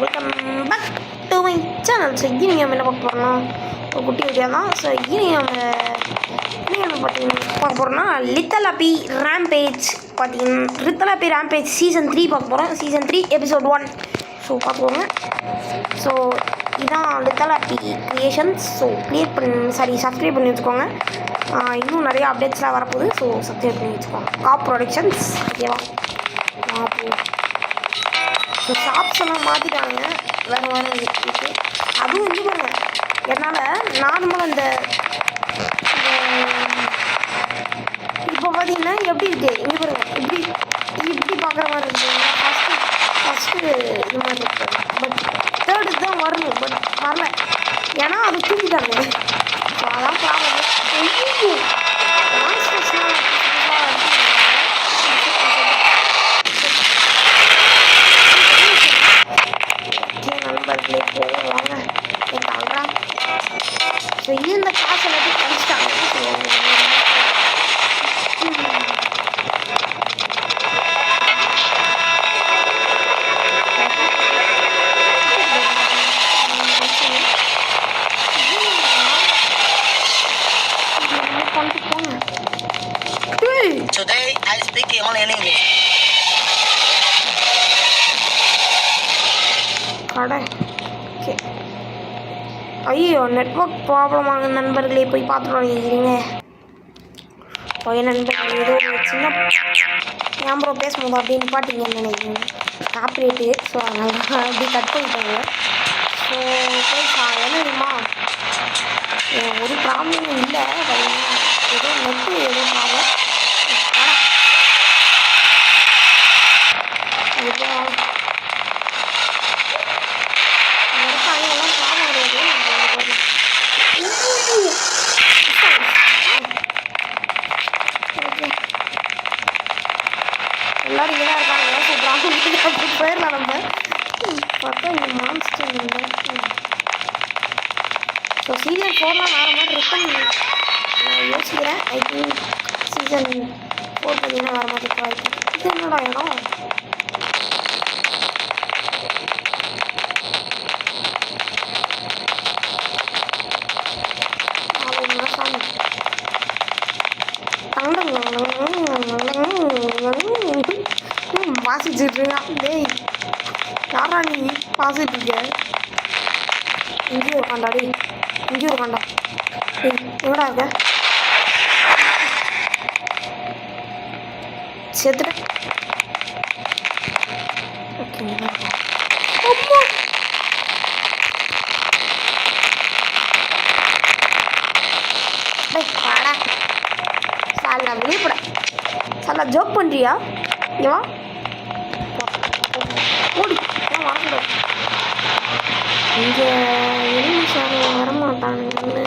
Welcome back to my channel. So இனி நம்ம என்ன பார்க்க போகிறோம்னா ஒரு குட்டி வீடியோ தான். ஸோ இனி நம்ம பார்க்க போகிறோம்னா லிட்டில் ஹாப்பி ரேம்பேஜ் பார்த்தீங்கன்னா லிட்டில் ஹாப்பி ரேம்பேஜ் சீசன் 3 பார்க்க போகிறோம். Season 3 episode 1. ஸோ பார்த்துக்கோங்க. ஸோ இதுதான் little happy creations. So subscribe பண்ணி வச்சுக்கோங்க. இன்னும் நிறைய அப்டேட்ஸ்லாம் வரப்போகுது. ஸோ சப்ஸ்கிரைப் பண்ணி வச்சுக்கோங்க. காப் ப்ரொடக்ஷன்ஸ் ஓகேவா? ஸோ ஷாப்ஸ் எல்லாம் மாற்றிட்டாங்க. வேறு இருக்குது. அதுவும் வந்து பாருங்கள் என்னால் நார்மலாக இந்த இப்போ பார்த்தீங்கன்னா எப்படி இருக்குது இங்கே பாருங்கள் இப்படி பார்க்குற மாதிரி இருக்குது. ஃபஸ்ட்டு இது மாதிரி இருக்குது. பட் தேர்டு தான் வரணும். பட் வரல. ஏன்னா அது தூக்கிட்டாங்க. ஸோ அதான் ப்ராப்ளம். நண்பர்களே போவாங்க சொல்கிறான். ஸோ இருந்த காசு எல்லாத்தையும் கழிச்சிட்டாங்க. Today I speak only in English. கடை ஓகே. ஐயோ நெட்ஒர்க் ப்ராப்ளம் ஆகுது நண்பர்களே. போய் பார்த்துட்டு வாங்கிக்கிறீங்க. போய் நண்பர்கள் ஏதோ ஒரு சின்ன ஞாபகம் பேசும்போது அப்படின்னு பாட்டிங்கன்னு நினைக்கிறேன். காப்பிரேட்டு. ஸோ அதனால அப்படி கட் பண்ணிட்டாங்க. ஸோ போய் என்ன தெரியுமா ஒரு ப்ராப்ளமும் இல்லை. ஏதோ நெட்டு ஏதோ ப்ராப்ளம். எல்லாரும் இங்கே தான் இருக்காங்க. ஸோ ப்ராப்ளம் அப்படி போயிடலாம். நம்ம பார்த்தா இந்த மான்ஸ்டர் இல்லை. ஸோ சீசன் 4 வேறு மாதிரி இருக்குன்னு நான் யோசிக்கிறேன். ஐ திங்க் சீசன் 4 பார்த்தீங்கன்னா வேறு மாதிரி இருக்கும். இது என்னடா இடம்? வாசிச்சுட்ருக்கான். டேய் யாரா நீ வாசிட்டு இருக்க? இங்கேயும் இருக்காண்டா. டேய் இங்கேயும் இருக்காண்டா. டேய் எங்கடா இருக்க? செத்துட்டேன். ஓகே அம்மா டேய் வாடா. சாலா வெளியப்பட. சாலா ஜோக் பண்ணுறியா? இவா ஓடி வாங்க. இங்கே எலும்பு சார் வரமாட்டாங்கன்னு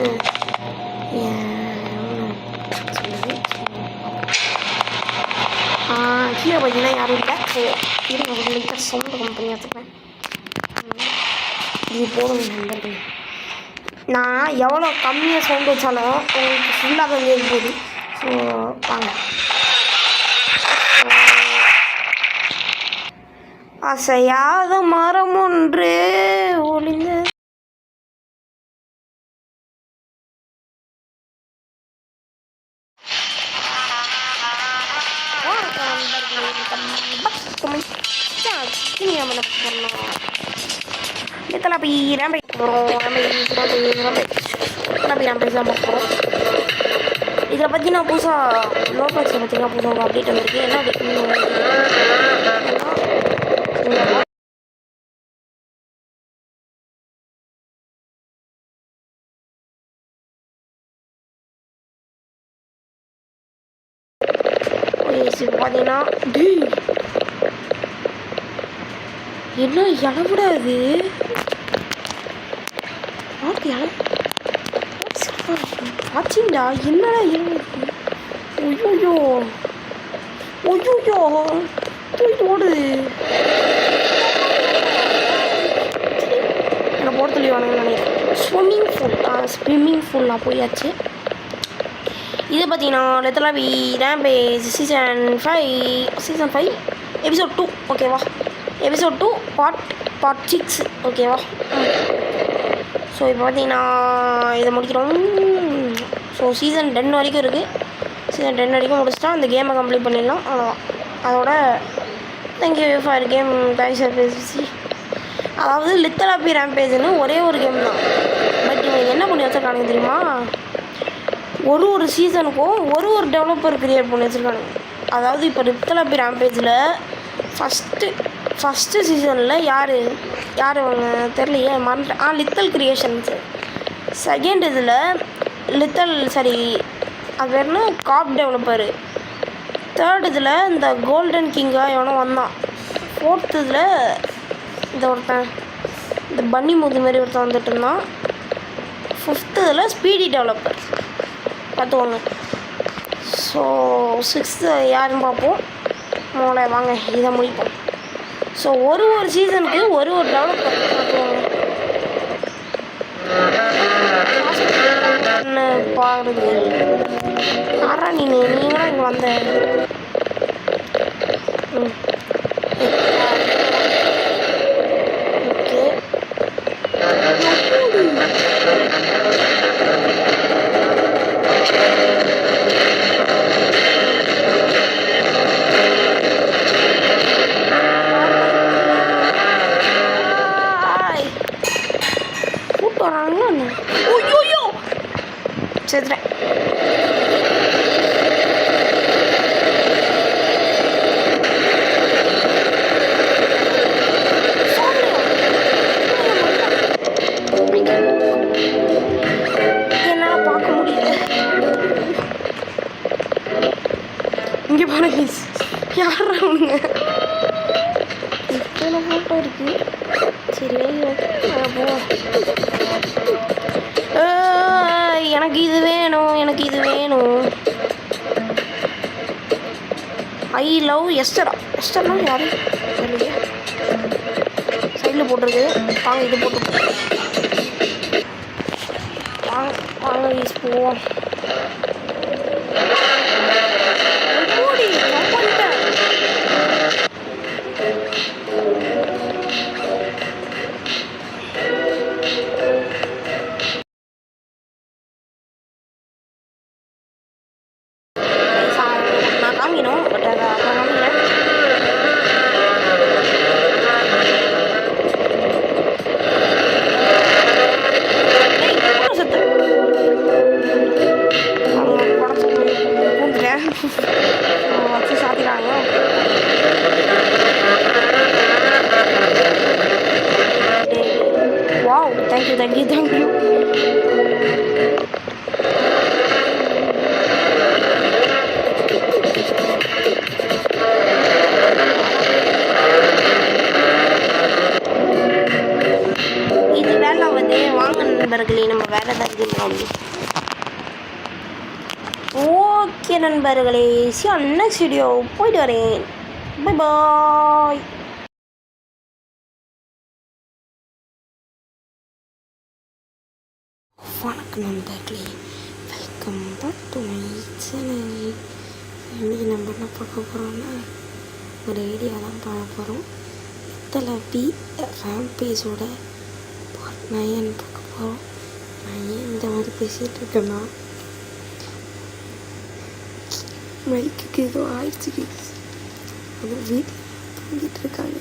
கீழே பார்த்தீங்கன்னா யாரும் இல்லை. ஸோ இருங்க கொஞ்சம் சவுண்டு கம்பெனி வச்சுப்பேன். இது போதும் நண்பர்கள். நான் எவ்வளோ கம்மியாக சவுண்டு வச்சாலும் உங்களுக்கு ஃபுல்லாக தான் கேட்க போகுது. ஸோ வாங்க. அசையாத மரம் ஒன்று ஒளிந்து இதில் பார்த்தீங்கன்னா புதுசாக லோபேக்ஸில் பார்த்தீங்கன்னா புதுசாக அப்டேட் வந்திருக்கு. என்ன இப்போ பார்த்தீங்கன்னா என்ன இளவுடா அது ஆச்சுண்டா என்னடா இளவு ஐயோ தூக்கிட்டு ஓடுது என்னை போட சொல்லி வாங்க நினைக்கிறேன். ஸ்விம்மிங் பூல் நான் போயாச்சு. இது பார்த்தீங்கன்னா லெத்தலாபி ரேம்பேஜ் சீசன் 5 எபிசோட் 2 ஓகேவா. எபிசோட் 2 பார்ட் 6 ஓகேவா. ஸோ இப்போ பார்த்தீங்கன்னா இதை முடிக்கிறோம். ஸோ சீசன் 10 வரைக்கும் இருக்குது. சீசன் 10 வரைக்கும் முடிச்சிட்டா அந்த கேமை கம்ப்ளீட் பண்ணிடலாம். அவ்வளோதான். அதோட தேங்க்யூ ஃபார் கேம் பேசி. அதாவது லித்தலாபி ரேம்பேஜ்னு ஒரே ஒரு கேம் தான். பட் இவங்க என்ன பண்ணி வச்சுருக்கானுங்க தெரியுமா, ஒரு சீசனுக்கும் ஒரு டெவலப்பர் க்ரியேட் பண்ணி வச்சுருக்கானுங்க. அதாவது இப்போ லித்தலாபி ரேம்பேஜில் ஃபஸ்ட்டு சீசனில் யார் அவங்க தெரியலையே மறந்துட்டேன். லித்தல் கிரியேஷன்ஸு. செகண்ட் இதில் அது பேர்னா காப் டெவலப்பரு. தேர்ட் இதில் இந்த கோல்டன் கிங்காக எவனோ வந்தான். ஃபோர்த் இதில் இந்த பன்னி மூது மாரி ஒருத்தன் வந்துட்டு இருந்தான். ஃபிஃப்த்து இதில் ஸ்பீடி டெவலப்பர் பார்த்துக்கோங்க. ஸோ 6th யாருன்னு பார்ப்போம். மூளை வாங்க இதை முடிப்போம். ஸோ ஒரு சீசனுக்கு ஒரு டெவலப்பர் பார்த்துக்கோங்க. பாருங்க யாரா நீங்களாம் இங்கே வந்த செத்துறேன். என்னால் பார்க்க முடியல. இங்கே பாருங்க யார் அவனுங்க. இத்தனை ஃபோட்டோ இருக்கு. சரி போவோம். எனக்கு இது வேணும். ஐ லவ் எஸ்டர்னா யாரு தெரியலையே. சைடில் போட்டிருக்கு. வாங்க இது போட்டு வாங்க வீஸ் போவோம். பட் அதை வச்சு சாத்தினாங்க. Wow thank you. இது வேலை வந்து வாங்க நண்பர்களே, நம்ம வேலை தான் கேட்கணும். ஓகே நண்பர்களே, நெக்ஸ்ட் வீடியோ போயிட்டு வரேன். Bye bye. வணக்கம் நண்பர்களே, welcome back to my channel. இன்றைக்கி நம்ம என்ன பார்க்க போகிறோம்னா ஒரு ஐடியா தான் பார்க்க போகிறோம். லித்தலாபி ரேம்பேஜோட பார்ட் 9 பார்க்க போகிறோம். நான் ஏன் இந்த மாதிரி பேசிகிட்டு இருக்கேன்னா மைக்குக்கு ஏதோ ஆயிடுச்சு. அது வீட்டில் தூங்கிட்டு இருக்காங்க.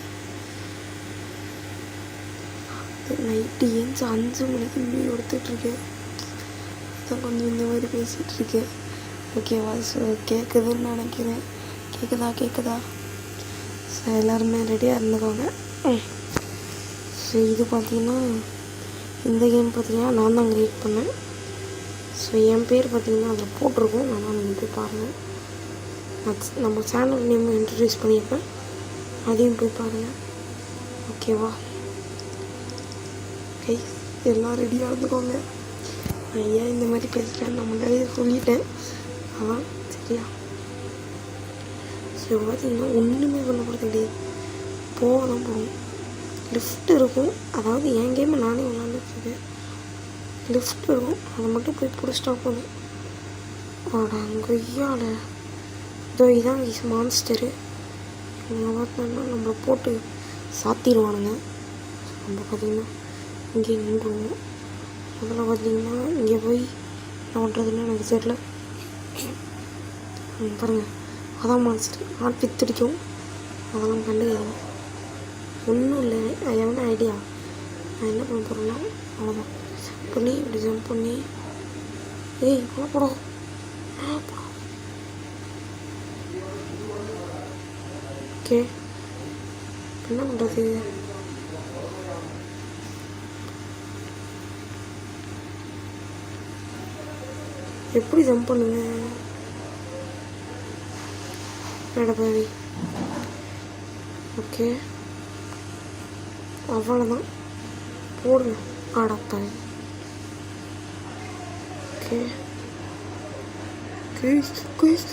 நைட்டு ஏஞ்சி 5 மணிக்கு வீடியோ எடுத்துகிட்ருக்கேன். அதான் கொஞ்சம் இந்த மாதிரி பேசிகிட்டு இருக்கேன். ஓகேவா? ஸோ கேட்குதுன்னு நினைக்கிறேன். கேட்குதா? ஸோ எல்லாருமே ரெடியாக இருந்துக்கோங்க. ஸோ இது பார்த்திங்கன்னா இந்த கேம் பார்த்திங்கன்னா நான் தான் க்ரியேட் பண்ணேன். ஸோ என் பேர் பார்த்திங்கன்னா அதில் போட்டிருக்கோம். நான் நீங்கள் போய் பாருங்கள். நம்ம சேனல் நேம் இன்ட்ரடியூஸ் பண்ணியிருப்பேன், அதையும் போய் பாருங்கள். ஓகேவா? எல்லாம் ரெடியாக இருந்துக்கோங்க. நான் ஏன் இந்த மாதிரி பேசுகிறேன் நான் முன்னாடியே சொல்லிட்டேன். அதான் சரியா? ஸோ பார்த்திங்கன்னா ஒன்றுமே பண்ண போகிறது கிடையாது. போக தான் போகும். லிஃப்ட் இருக்கும். அதாவது என் கேமை நானே விளாண்டுருக்கேன். லிஃப்ட் இருக்கும், அதை மட்டும் போய் பிடிச்சிட்டா போதும். அங்கேயால் இதோ இதான் மான்ஸ்டரு. இவங்க பார்த்தோன்னா நம்மளை போட்டு சாத்திடுவானுங்க. நம்ம பார்த்திங்கன்னா இங்கே நின்றுவோம். அதில் பார்த்திங்கன்னா இங்கே போய் என்ன பண்ணுறதுன்னு எனக்கு தெரியல. பாருங்கள், அதான் மான்ஸ்டர். பித்தடிக்கும். அதெல்லாம் கண்டுக்காதீங்க. ஒன்றும் இல்லை. அது எவ்வளோ ஐடியா. நான் என்ன பண்ண போகிறேன்னா அவ்வளோதான் பண்ணி இப்படி ஜம்ப் பண்ணி போடும். ஓகே, என்ன பண்ணுறது? எப்படி ஜம்ப் பண்ணுங்க நடப்பாவி? ஓகே, அவ்வளோதான். போடுங்க ஆடப்பாவி. ஓகே, குயிஸ்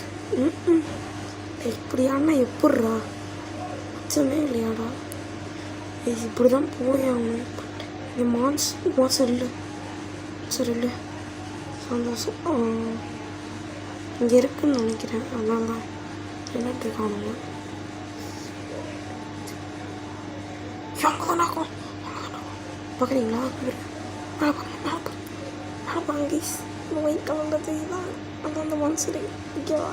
இப்படியாண்ணா எப்பட்றா? அச்சமே இல்லையாடா? இப்படி தான் போயாகணும். இந்த மான்சர் இல்லை. சந்தோஷம் இங்கே இருக்குன்னு நினைக்கிறேன். அதனால தான் என்னட்டு காணுங்க. பார்க்குறீங்களா? ஒயிட் கலரில் தெரியுதா? அதான் அந்த மான்சரு. ஓகேவா?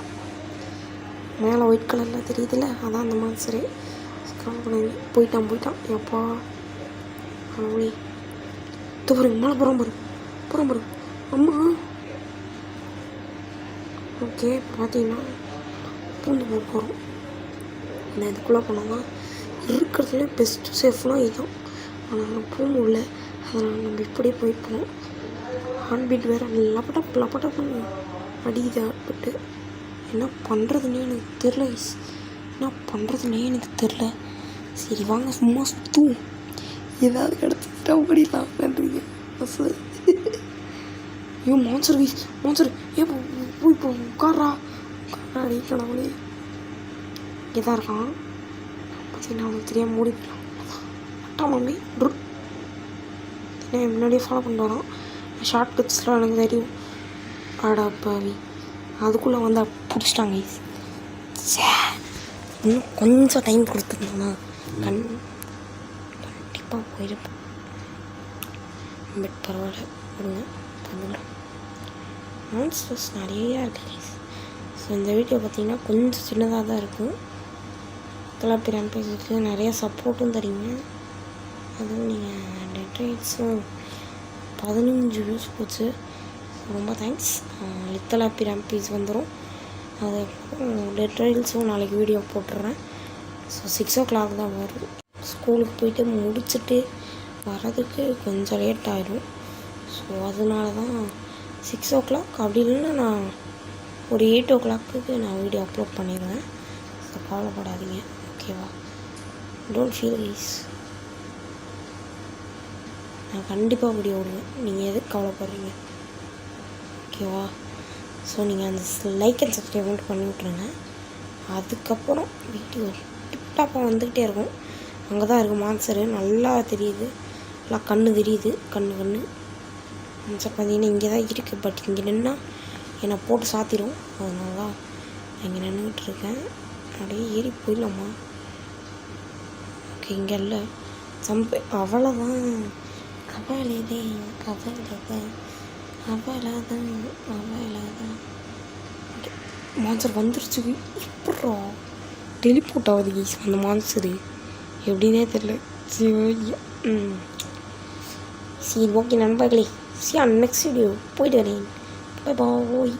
மேலே ஒயிட் கலரில் தெரியுதுல்ல, அதான் அந்த மான்சரு. போயிட்டான். எப்பா அவளே தூரம் மேலே புறம் பாரு. அம்மா. ஓகே, பார்த்தீங்கன்னா பூந்து போக போகிறோம். நான் இதுக்குள்ளே போனோம்னா இருக்கிறதுல பெஸ்ட்டு சேஃப்னால் இதுதான். ஆனால் போக முடியல. அதனால் நம்ம இப்படியே போயிருப்போம். ஹார்ட் பீட் வேறு லப்பட்டா பண்ணி அடிக்குது. ஹார்ட் என்ன பண்ணுறதுன்னே எனக்கு தெரில. சரி வாங்க சும்மா சுற்றுவோம். ஏதாவது கிடச்சிட்டா ஓடிடலாம். நன்றிங்க பஸ். ஐயோ மான்சர் போய் உட்காரா அடிக்கணவனே. இங்கே தான் இருக்கான். பார்த்தீங்கன்னா அவனுக்கு தெரியாமல் மூடி போயிடலாம். மம்மி முன்னாடியே ஃபாலோ பண்ணிட்டு வரான். ஷார்ட் கட்ஸ்லாம் எனக்கு தெரியும். அடாப்பாவி அதுக்குள்ளே வந்து பிடிச்சிட்டாங்க. இன்னும் கொஞ்சம் டைம் கொடுத்துருந்தோம்னா கண்டிப்பாக போயிருப்பேன். பட் பரவாயில்ல, விடுங்க பண்ணுறேன். மான்ஸ்டர்ஸ் நிறையா இருக்குது. ஸோ இந்த வீடியோ பார்த்திங்கன்னா கொஞ்சம் சின்னதாக தான் இருக்கும். கிளப்பி ரேம்பேஜுக்கு நிறையா சப்போர்ட்டும் தரீங்க. அதுவும் நீங்கள் டெட்ரைட்ஸும் 15 வியூஸ் போச்சு. ரொம்ப தேங்க்ஸ். லித்தலாப்பி ரேம்பேஜ் வந்துடும். அதுக்கப்புறம் டெட்ரைல்ஸும் நாளைக்கு வீடியோ போட்டுடுறேன். ஸோ 6 o'clock தான் வரும். ஸ்கூலுக்கு போயிட்டு முடிச்சுட்டு வரதுக்கு கொஞ்சம் லேட் ஆகிடும். ஸோ அதனால தான் 6 o'clock. அப்படி இல்லைன்னா நான் ஒரு 8 o'clock நான் வீடியோ அப்லோட் பண்ணிடுவேன். ஸோ கவலைப்படாதீங்க. ஓகேவா? Don't feel guys. நான் கண்டிப்பாக வீடியோ விடுவேன். நீங்கள் எதுக்கு கவலைப்படுறீங்க? ஓகேவா? ஸோ நீங்கள் அந்த லைக் அண்ட் சப்ஸ்கிரைப் மட்டும் பண்ணி விட்ருங்க. அதுக்கப்புறம் வீடியோ டிப்டாப்பாக வந்துக்கிட்டே இருக்கும். அங்கே தான் இருக்குது மான்சரு. நல்லா தெரியுது. நல்லா கண்ணு தெரியுது. கண்ணு மான்சர் பார்த்தீங்கன்னா இங்கே தான் இருக்குது. பட் இங்கே நின்னா என்னை போட்டு சாத்திடும். அதனால தான் இங்கே நின்றுக்கிட்டு இருக்கேன். அப்படியே ஏறி போயிடலாமா? ஓகே, இங்கே இல்லை ஜம்பு. அவ்வளோதான். அவ்வளோதான். மான்சர் வந்துருச்சு. எப்பட்றோம் டெலிபோர்ட் ஆகுது கைஸ் அந்த மான்சரு எப்படின்னே தெரில. சரி சரி ஓகே நண்பர்களே, சரி நெக்ஸ்ட் வீடியோ போயிட்டு வரேன். பை பாய்.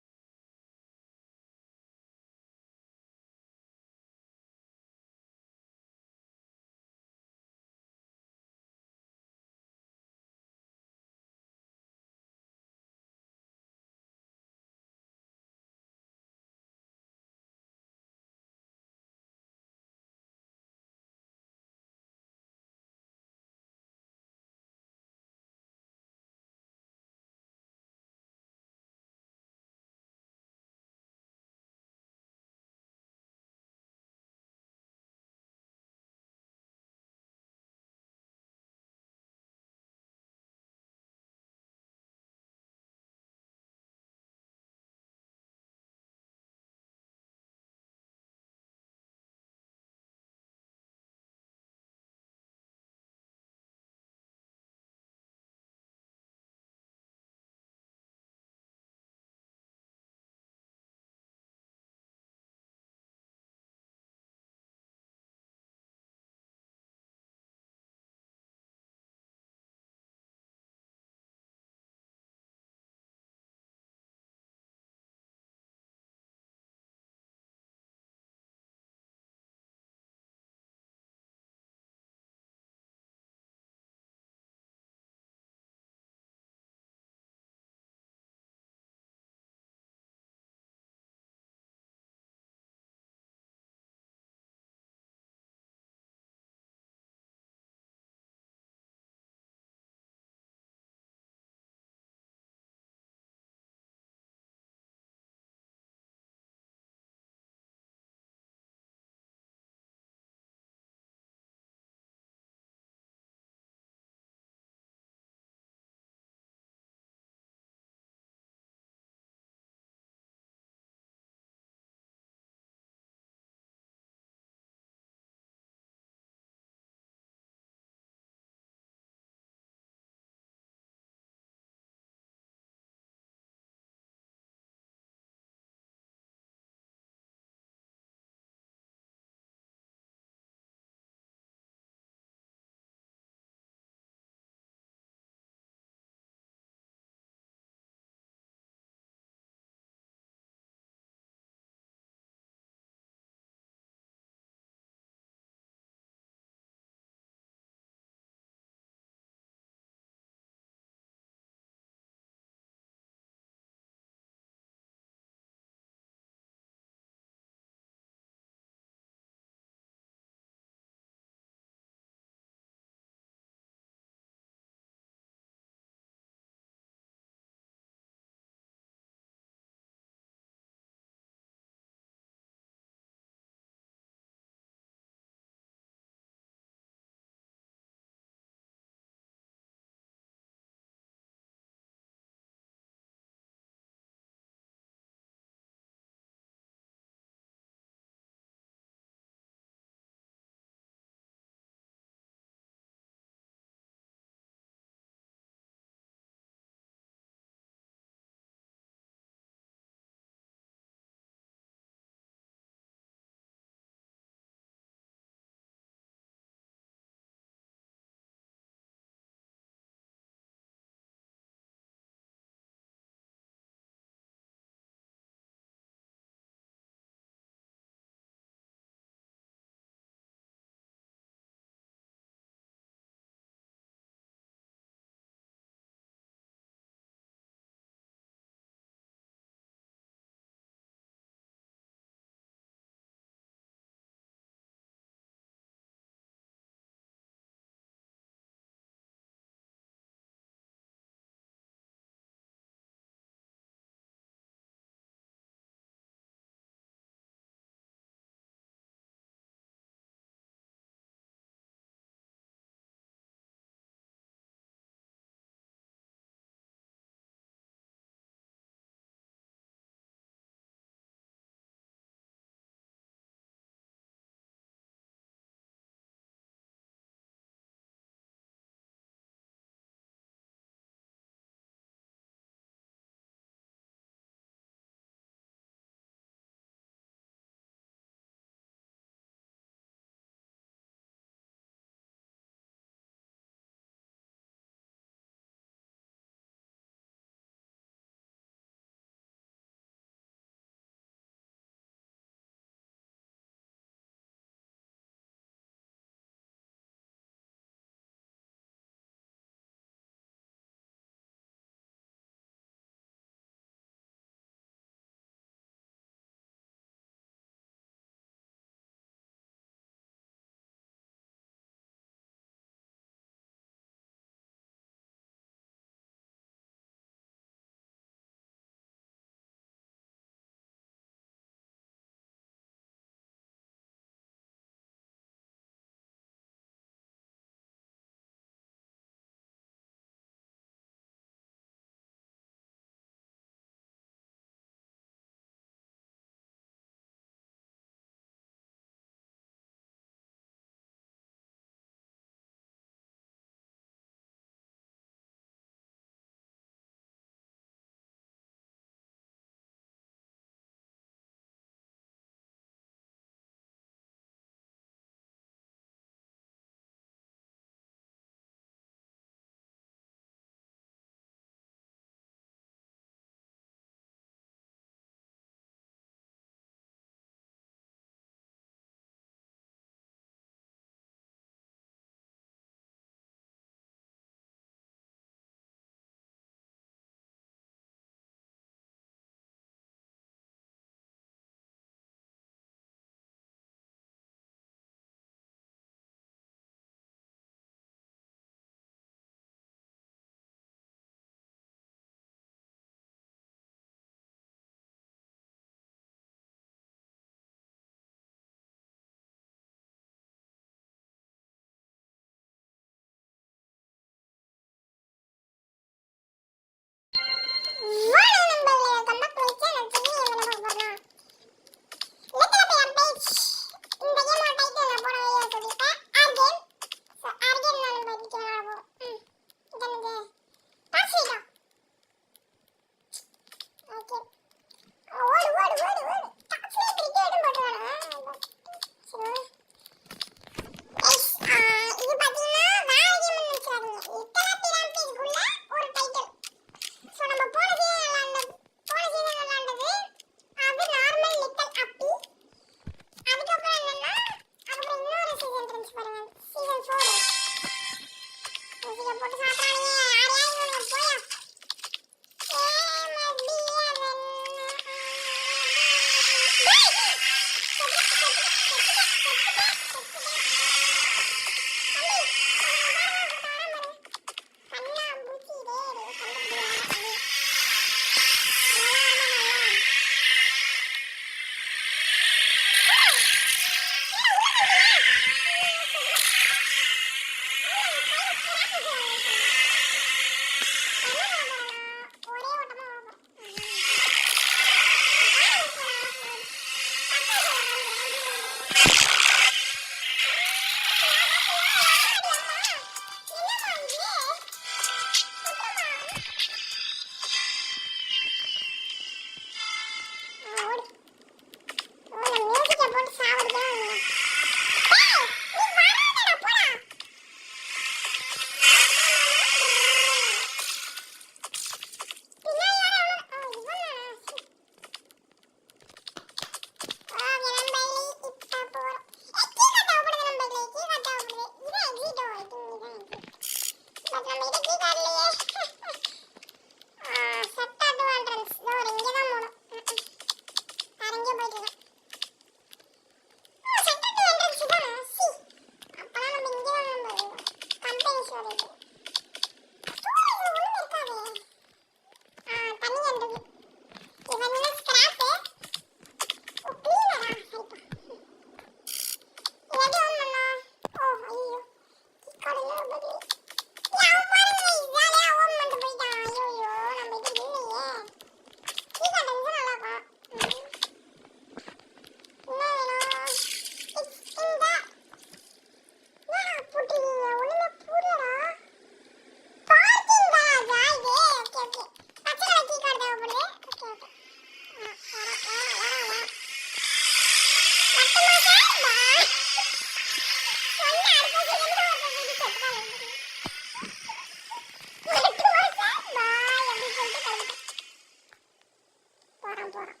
போகிறோம்.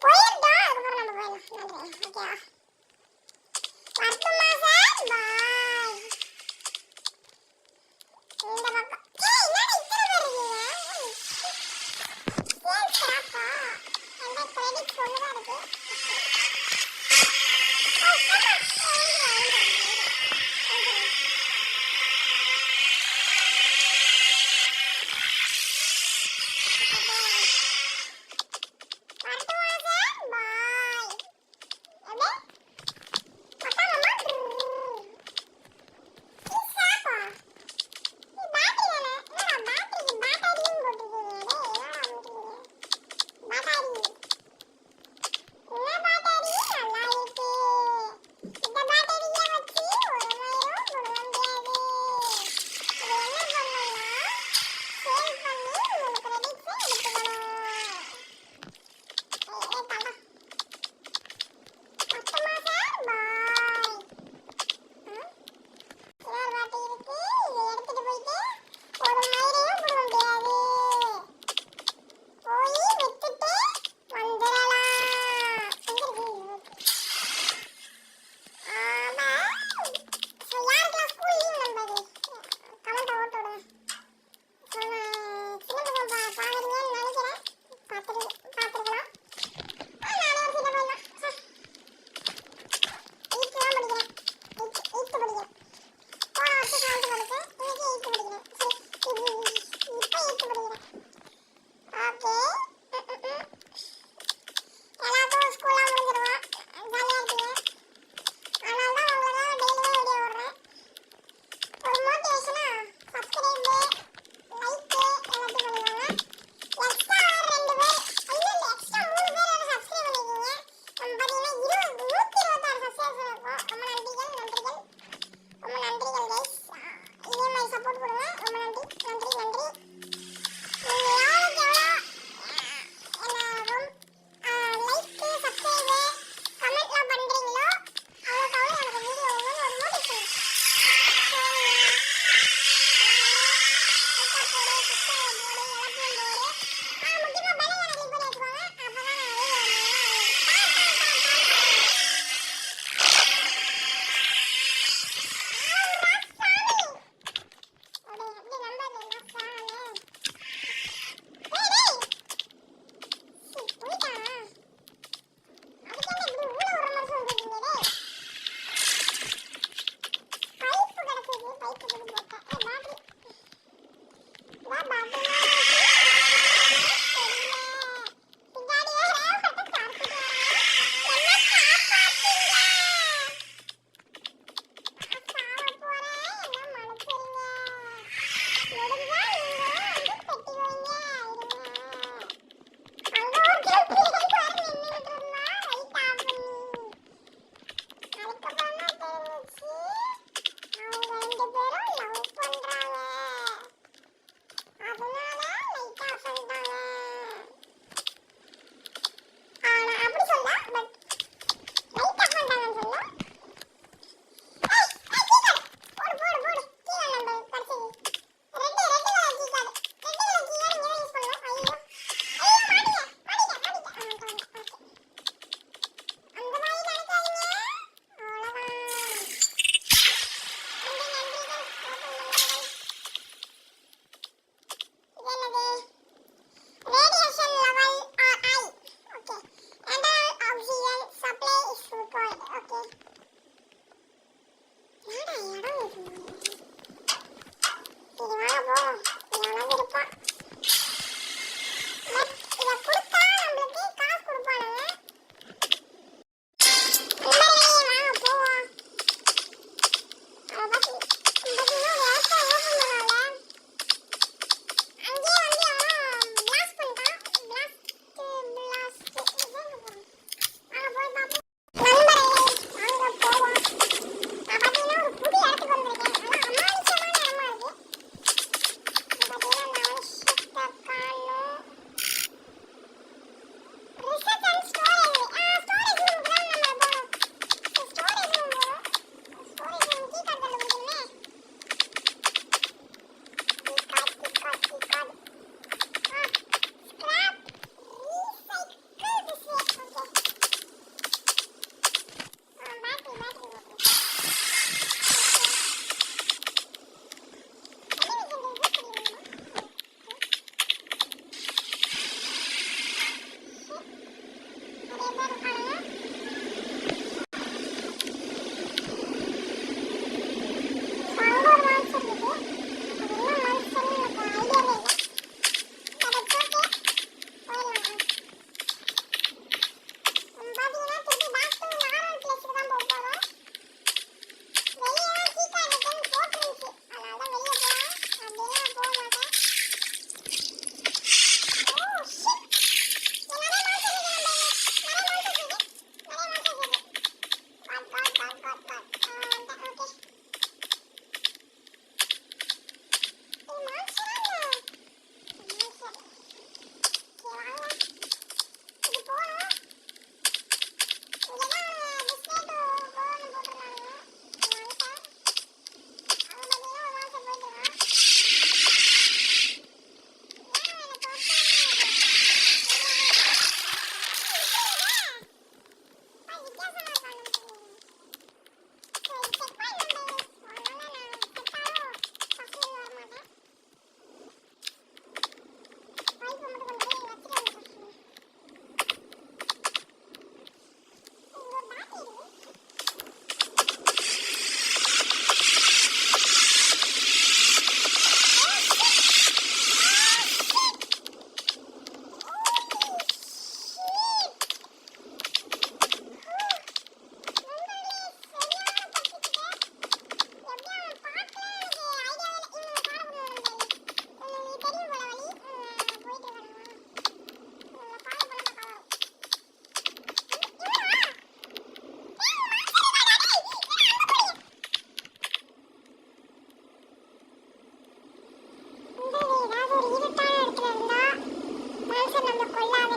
போயிருந்தோம், அதுக்கப்புறம் நம்ம போயிடலாம். நன்றி. ஓகேவா? வரட்டுமா சார்? பாய். இந்த பக்கம். ஏய், என்னடா இத்தனை பேர் இருக்கீங்க? ஏன் ஸ்டாப்பா? எந்த கிரெடிட் சொல்லுதா இருக்கு?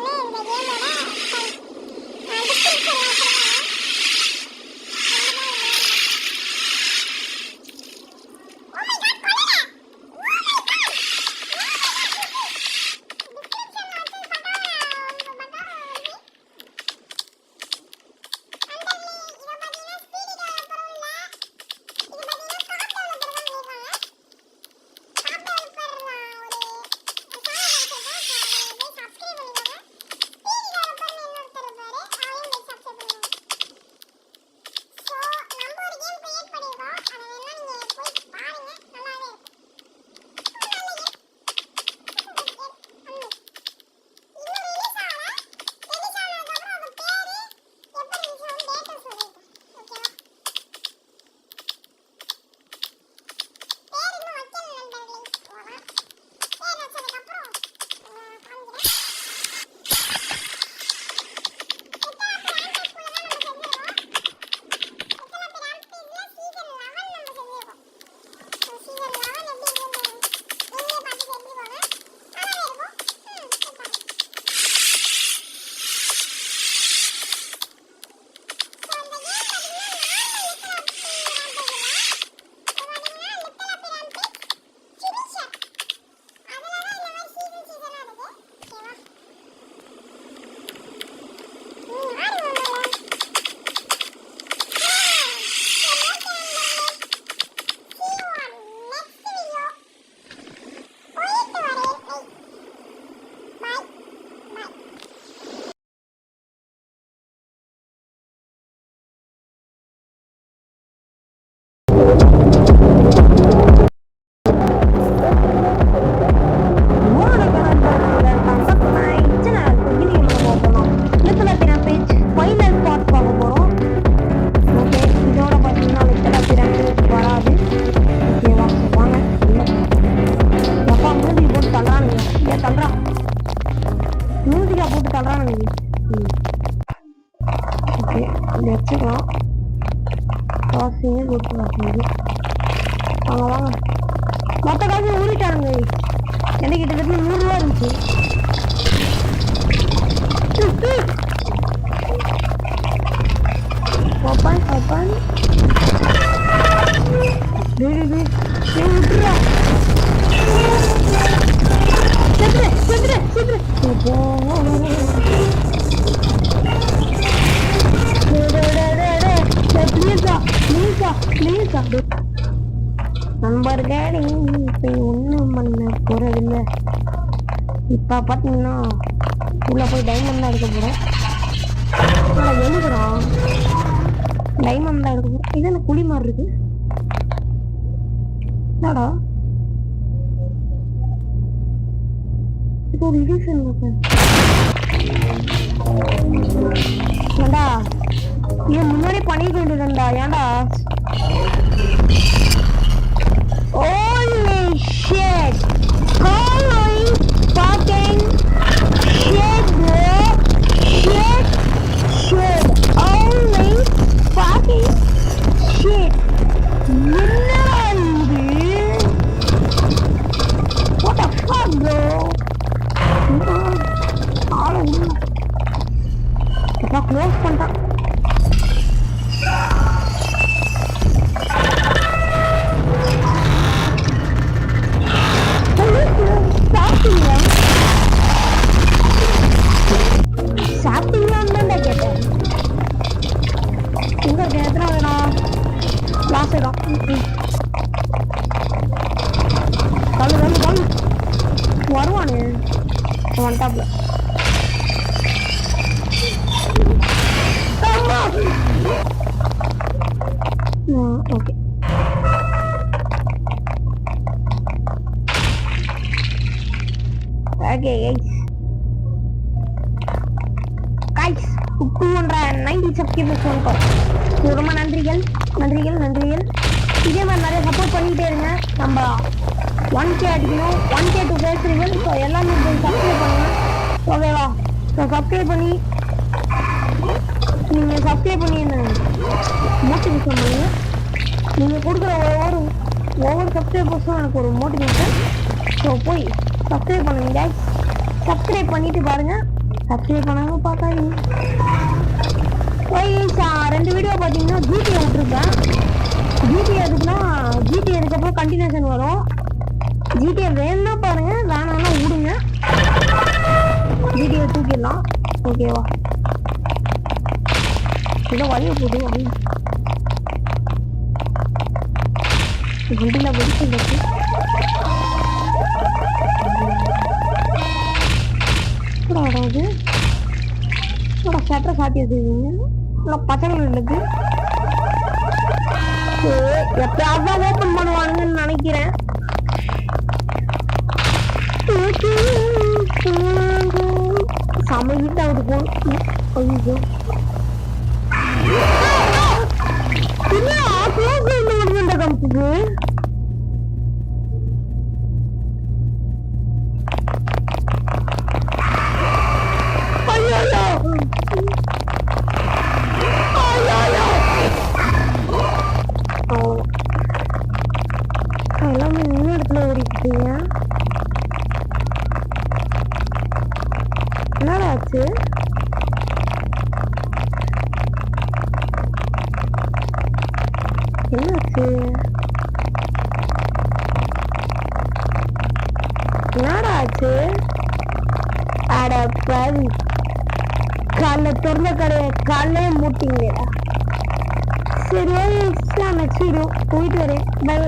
எல்லாமே இந்த கேமோட டிஸ்கிரிப்ஷன்ல வச்சுக்கலாம். காசையே கொடுத்து வாங்க வாங்க. மொத்த காசு ஊறிட்டானுங்க. எனக்கு கிட்டத்தட்ட 100 ரூபா இருந்துச்சு. ஓப்பன் விட்டுறா. நண்பர்களே, இப்போ ஒன்றும் பண்ண போறதில்ல. இப்போ பார்த்தீங்கன்னா உள்ள போய் டைமண்ட் தான் எடுக்க போறோம். எழுதுறான் டைமண்ட் தான் எடுக்க போறோம். இது என்ன குழி மாதிரி இருக்கு? என்னடா இப்போ ஒரு இடிஷன் ஏண்டா இது முன்னாடி பண்ணிட்டு வேண்டியதுண்டா. ஏண்டா holy shit, holy fucking shit bro, shit holy fucking shit. என்னடா இது? what the fuck bro? ஆளு உள்ள இப்ப க்ளோஸ் பண்ணிட்டான். சாப்பிட்டீங்களான்னு தான் கேட்டேன். எங்க இருக்கு? எத்தனை வேணும்? லாஸ்ட் இடம். கல்லு வருவானு ஒன் டாப்ல. ஓகே ஓகே கைஸ் 290 சப்ஸ்கிரைபர்ஸ் வந்துட்டோம். ரொம்ப நன்றிகள். இதே மாதிரி நிறைய சப்போர்ட் பண்ணிக்கிட்டே இருங்க. நம்ம 1K அடிக்கணும். 1K to பேசுறீங்க. ஸோ எல்லாமே போய் சப்ஸ்கிரைப் பண்ணுங்க. ஓகேவா? ஸோ சப்ஸ்கிரைப் பண்ணி நீங்கள் சப்ஸ்கிரைப் பண்ணி என்ன மோட்டிவேஷன் பண்ணுங்க. நீங்கள் கொடுக்குற ஒவ்வொரு சப்ஸ்கிரைபர்ஸும் எனக்கு ஒரு மோட்டிவேஷன். ஸோ போய் சப்ஸ்கிரைப் பண்ணுங்க கைஸ். சப்ஸ்கிரைப் பண்ணிட்டு பாருங்க. சப்ஸ்கிரைப் பண்ணாம பார்க்காதீங்க. ரெண்டு வீடியோ பார்த்தீங்கன்னா ஜிடிஏ விட்டுருக்கேன். ஜிடிஏ எதுக்குன்னா ஜிடிஏ அதுக்கப்புறம் கண்டினியூஷன் வரும். ஜிடிஏ வேணும்னா பாருங்க, வேணாம்னா விடுங்க. ஜிடிஏ தூக்கிடலாம். ஓகேவா? ஏதோ வழிய போகுது அப்படின்னு வண்டியில் வெடிச்சு வராது. ஷட்டரை சாத்தி வச்சுருக்கீங்க. பசங்கள் இருக்கு. எப்பயாவது தான் ஓப்பன் பண்ணுவானுங்கன்னு நினைக்கிறேன். சமைக்கிட்டு அவரு போகணும். ஐயோ கம்புக்கு எல்லாமே இன்னும் இடத்துல ஓடிக்கிட்டீங்க. என்னடா ஆச்சு? என்னாச்சு? என்னடா ஆச்சு? அட பாவி, காலைல திறந்த கடையை காலையே மூட்டிங்களேடா. சரி, நெக்ஸ்ட் வீடியோ போயிட்டு வரேன். பை.